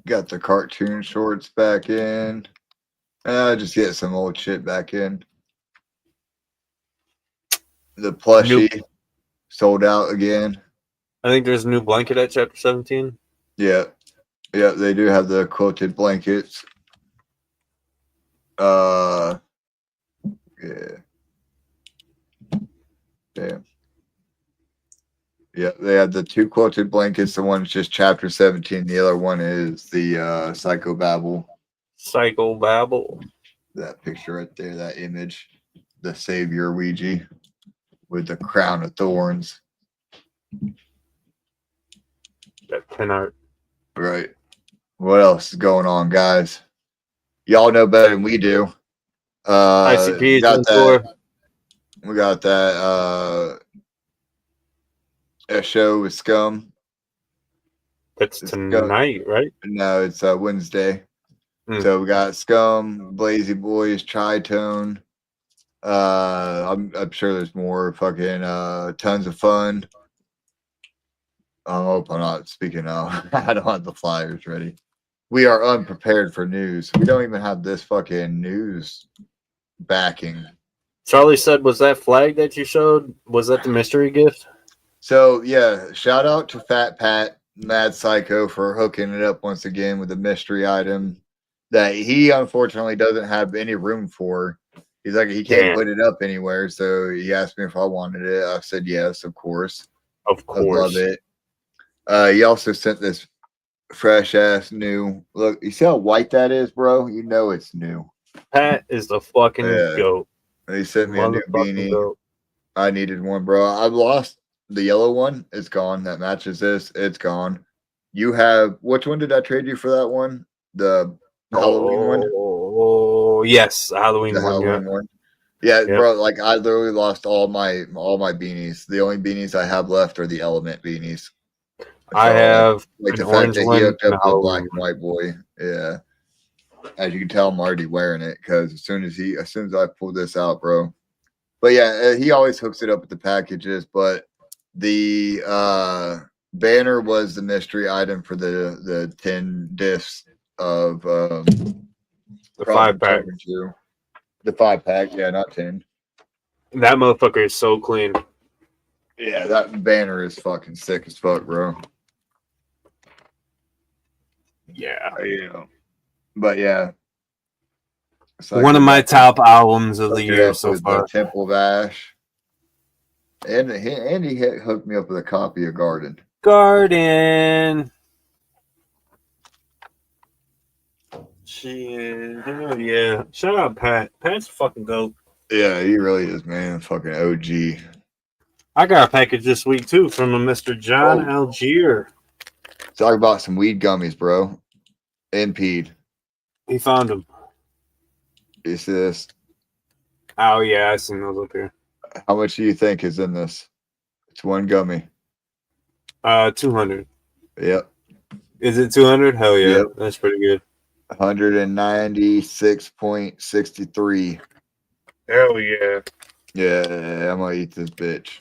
Got the cartoon shorts back in. Just get some old shit back in. The plushie sold out again. I think there's a new blanket at Chapter 17. Yeah. Yeah, they do have the quilted blankets. Yeah. Damn. Yeah, they have the two quilted blankets. The one's just Chapter 17. The other one is the Psychobabble. Psychobabble. That picture right there, that image. The Savior Ouija with the crown of thorns. That pin art. Right. What else is going on, guys? Y'all know better than we do. ICP got that. We got that a show with Scum. That's tonight, right? No, it's Wednesday. So we got Scum, Blazy Boys, Tritone. I'm sure there's more fucking tons of fun. I hope I'm not speaking out. I don't have the flyers ready. We are unprepared for news. We don't even have this fucking news backing. Charlie said, was that flag that you showed? Was that the mystery gift? So, yeah, shout out to Fat Pat. Mad Psycho for hooking it up once again with a mystery item that he unfortunately doesn't have any room for. He's like, he can't put it up anywhere. So he asked me if I wanted it. I said yes, of course. Of I love course. it. He also sent this fresh ass new look. You see how white that is, bro? You know it's new. Pat is the fucking goat. He sent me a new beanie. Goat. I needed one, bro. I've lost the yellow one. It's gone. That matches this. It's gone. You have which one did I trade you for that one? The Halloween one? Oh yes, the Halloween one. Yeah, bro. Like I literally lost all my beanies. The only beanies I have left are the Element beanies. I have like the fact that he hooked up the black and white boy. Yeah, as you can tell, I'm already wearing it because as soon as I pull this out, bro. But yeah, he always hooks it up with the packages. But the banner was the mystery item for the 10 discs of the 5-pack. The 5-pack, yeah, not 10. That motherfucker is so clean. Yeah, that banner is fucking sick as fuck, bro. Yeah. But yeah. One of my top albums of the year so far. Temple of Ash. And he hooked me up with a copy of Garden. Garden. Shit. Hell yeah. Shout out Pat. Pat's fucking dope. Yeah, he really is, man. Fucking OG. I got a package this week too from a Mr. John Algier. Talk about some weed gummies, bro. Impede. He found them. You see this? Oh yeah, I seen those up here. How much do you think is in this? It's one gummy. 200. Yep. Is it 200? Hell yeah. Yep. That's pretty good. 196.63. Hell yeah. Yeah, I'm gonna eat this bitch.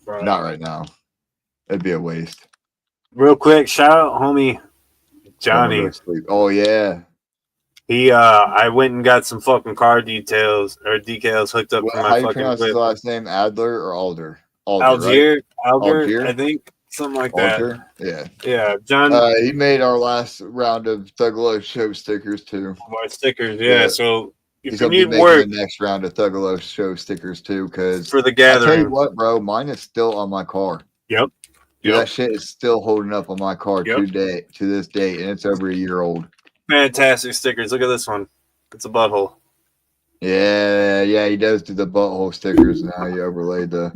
Right. Not right now. It'd be a waste. Real quick, shout out homie Johnny. Oh yeah. He I went and got some fucking car decals hooked up for my how you fucking pronounce his last name? Adler or Alder? Algier, right? Algier, I think. Something like Alger? that. Yeah. Yeah. John he made our last round of Thug Life show stickers too. My stickers, yeah. So if you need work, the next round of Thug Life show stickers too, because for the gathering. I tell you what, bro, mine is still on my car. Yep. Dude, that shit is still holding up on my car to this day, and it's over a year old. Fantastic stickers. Look at this one. It's a butthole. Yeah, he does do the butthole stickers now. You overlaid the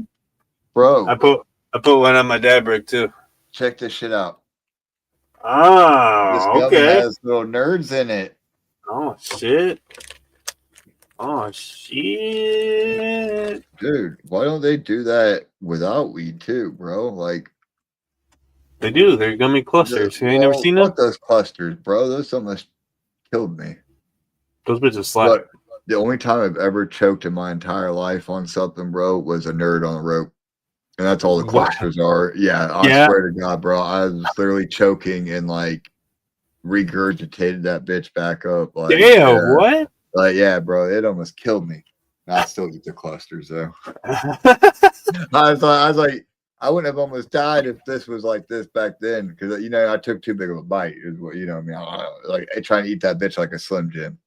bro. I put one on my dad brick too. Check this shit out. Oh, this gummy okay. has little nerds in it. Oh shit. Oh shit. Dude, why don't they do that without weed too, bro? Like they do. They're gummy clusters. You ain't never seen them? Those clusters, bro. Those almost killed me. Those bitches slap. But the only time I've ever choked in my entire life on something, bro, was a nerd on a rope. And that's all the clusters are. Yeah, I swear to God, bro. I was literally choking and like regurgitated that bitch back up. Like, damn, what? Like, yeah, bro, it almost killed me. I still get the clusters though. I was like, I wouldn't have almost died if this was like this back then, because I took too big of a bite. Is what I mean. Like trying to eat that bitch like a Slim Jim.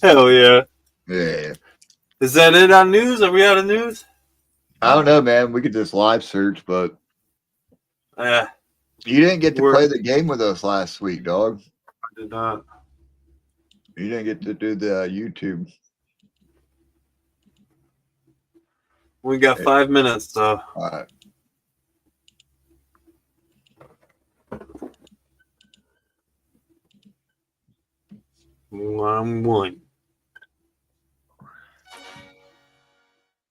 Hell yeah. Yeah. Is that it on news? Are we out of news? I don't know, man. We could just live search, but you didn't get to play the game with us last week, dog. I did not. You didn't get to do the YouTube. We got 5 minutes, so. All right. One.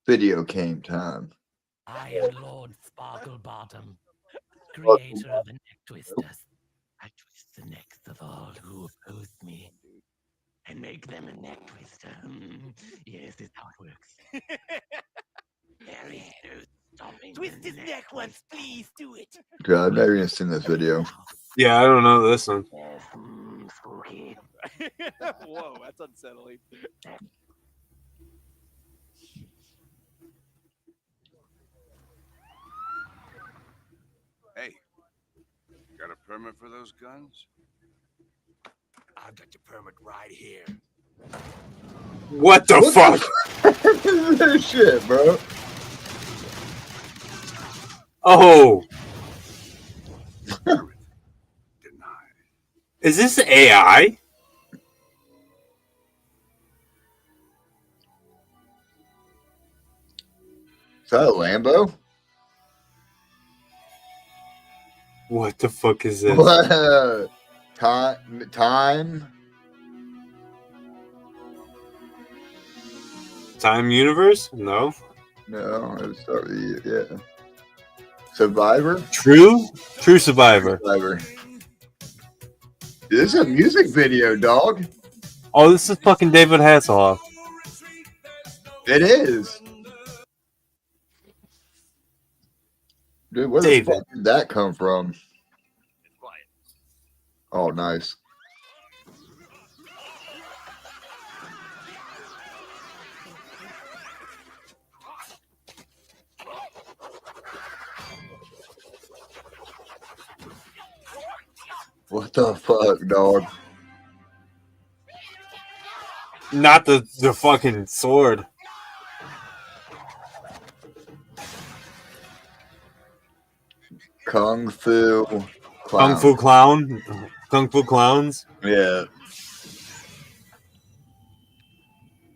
Video game time. I am Lord Sparklebottom, creator of the neck twisters. I twist the necks of all who oppose me and make them a neck twister. Yes, this is how it works. There is no stopping. Twist his neck once, please do it. God, I've never even seen this video. Yeah, I don't know this one. Yes, spooky. Whoa, that's unsettling. Got a permit for those guns? I've got your permit right here. What the fuck? This shit, bro. Oh, Denied. is this AI? Is that a Lambo? What the fuck is this? What? Time? Time Universe? No. No, it was start with yeah. Survivor? True Survivor. Survivor. This is a music video, dog. Oh, this is fucking David Hasselhoff. It is. Dude, where the fuck did that come from? Oh, nice. What the fuck, dog? Not the fucking sword. Kung Fu Kung Fu Clown? Kung Fu Clowns? Yeah.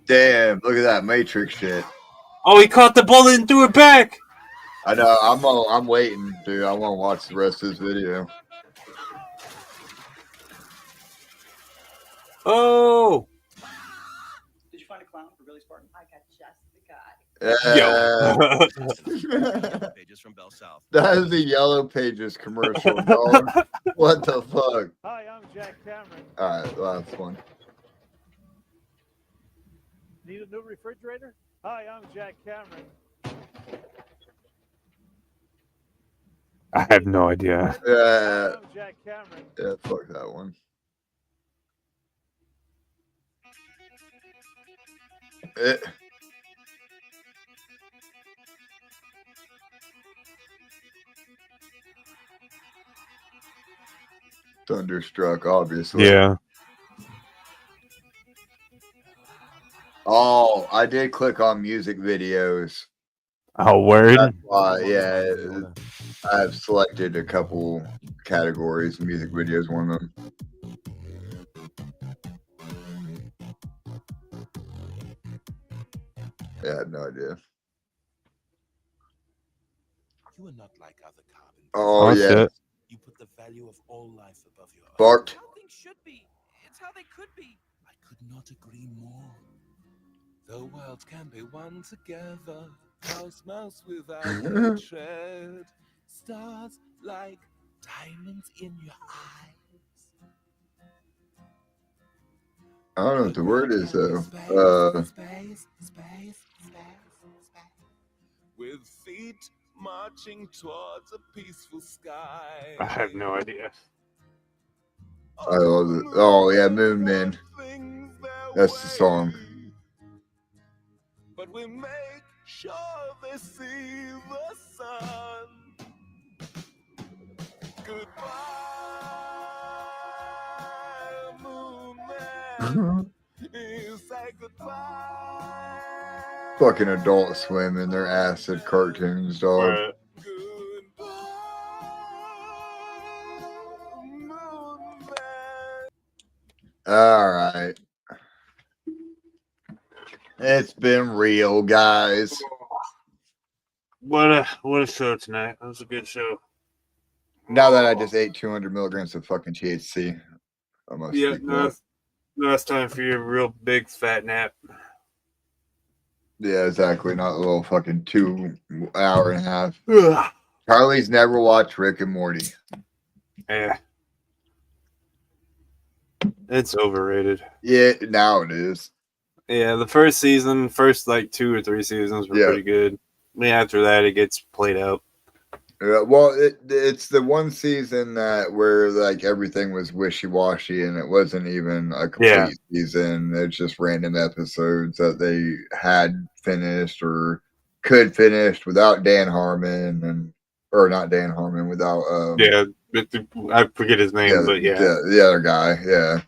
Damn, look at that Matrix shit. Oh, he caught the bullet and threw it back! I know, I'm waiting, dude. I want to watch the rest of this video. Oh! Did you find a clown for Billy Spartan? I got just the guy. Yo. Pages from Bell South. That is the Yellow Pages commercial, dog. What the fuck? Hi, I'm Jack Cameron. Alright, last one. Need a new refrigerator? Hi, I'm Jack Cameron. I have no idea. Yeah. I'm Jack Cameron. Yeah, fuck that one. Thunderstruck, obviously. Yeah. Oh, I did click on music videos. Oh, word? That's why, yeah. I've selected a couple categories. Music videos, one of them. Yeah, I have no idea. You are not like other carpenters. Oh, yeah. Shit. You put the value of all life above your own. Barked. How things should be. It's how they could be. I could not agree more. The worlds can be one together. Cosmos without hatred. Stars like diamonds in your eyes. I don't know what the word is, though. Space. With feet marching towards a peaceful sky. I have no idea. I love it. Oh, yeah, Moon Man. That's the song. But we make sure they see the sun. Goodbye, Moon Man. You say goodbye. Fucking Adult Swim and their acid cartoons, dog. All right. It's been real, guys. What a show tonight. That was a good show. Now that I just ate 200 milligrams of fucking THC, I must Yeah, be cool. now it's time for your real big fat nap. Yeah, exactly. Not a little fucking 2 hour and a half. Ugh. Charlie's never watched Rick and Morty. Yeah. It's overrated. Yeah, now it is. Yeah, the first like 2 or 3 seasons were pretty good. Yeah, after that, it gets played out. Well, it's the one season that where like everything was wishy-washy and it wasn't even a complete season. It's just random episodes that they had finished or could finish without Dan Harmon or not Dan Harmon, without I forget his name, but yeah, the other guy, yeah,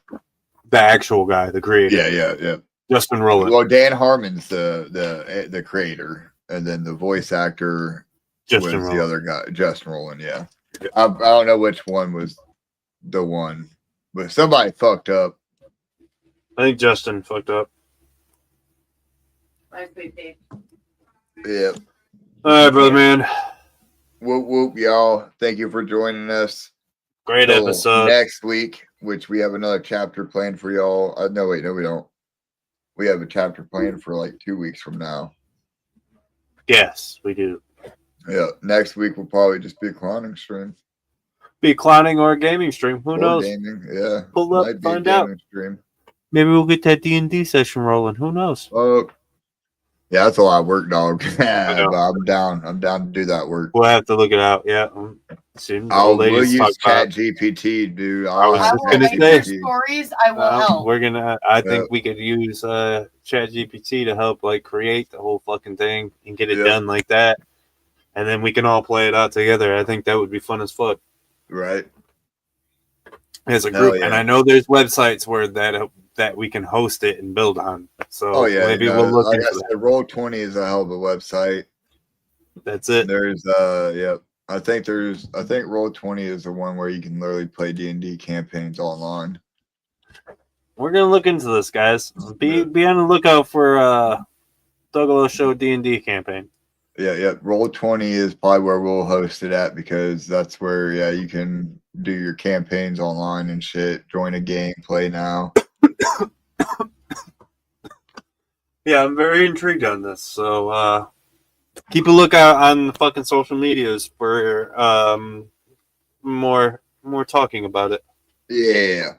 the actual guy, the creator, yeah. Justin Roiland. Well, Dan Harmon's the creator, and then the voice actor was the other guy, Justin Roiland. Yeah, I don't know which one was the one, but somebody fucked up. I think Justin fucked up. Yeah. All right, brother, man. Whoop whoop, y'all! Thank you for joining us. Great episode. Next week, which we have another chapter planned for y'all. No, wait, no, we don't. We have a chapter planned for like 2 weeks from now. Yes, we do. Yeah, next week will probably just be a clowning stream. Be a clowning or a gaming stream. Who knows? Gaming, yeah. Pull up, find out. Stream. Maybe we'll get that D&D session rolling. Who knows? Oh, yeah, that's a lot of work, dog. Yeah, but I'm down. I'm down to do that work. We'll have to look it out. Yeah. Soon. We'll use ChatGPT, dude. I will make stories. I will help. We're gonna. I think we could use ChatGPT to help like create the whole fucking thing and get it done like that, and then we can all play it out together. I think that would be fun as fuck. Right. As a group, and I know there's websites where that we can host it and build on. So maybe we'll look into that. Roll20 is a hell of a website. That's it. There's I think Roll20 is the one where you can literally play D&D campaigns online. We're gonna look into this, guys. Be on the lookout for Dougalo Show D&D campaign. Yeah. Roll20 is probably where we'll host it at, because that's where you can do your campaigns online and shit. Join a game, play now. Yeah, I'm very intrigued on this. So keep a lookout on the fucking social medias for more talking about it. Yeah.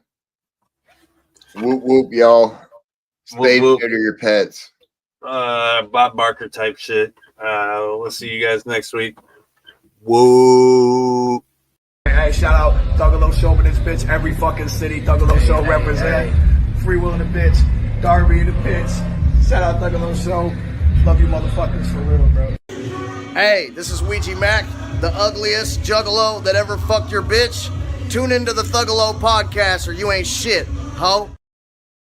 Whoop whoop, y'all. Stay near to your pets. Bob Barker type shit. We'll see you guys next week. Whoa. Hey, shout out Dougalo Show in this bitch. Every fucking city Dougalo Show represent. Free Will in the bitch. Darby in the bitch. Shout out Dougalo Show. Love you motherfuckers for real, bro. Hey, this is Ouija Mac, the ugliest juggalo that ever fucked your bitch. Tune into the Thuggalo podcast or you ain't shit, ho.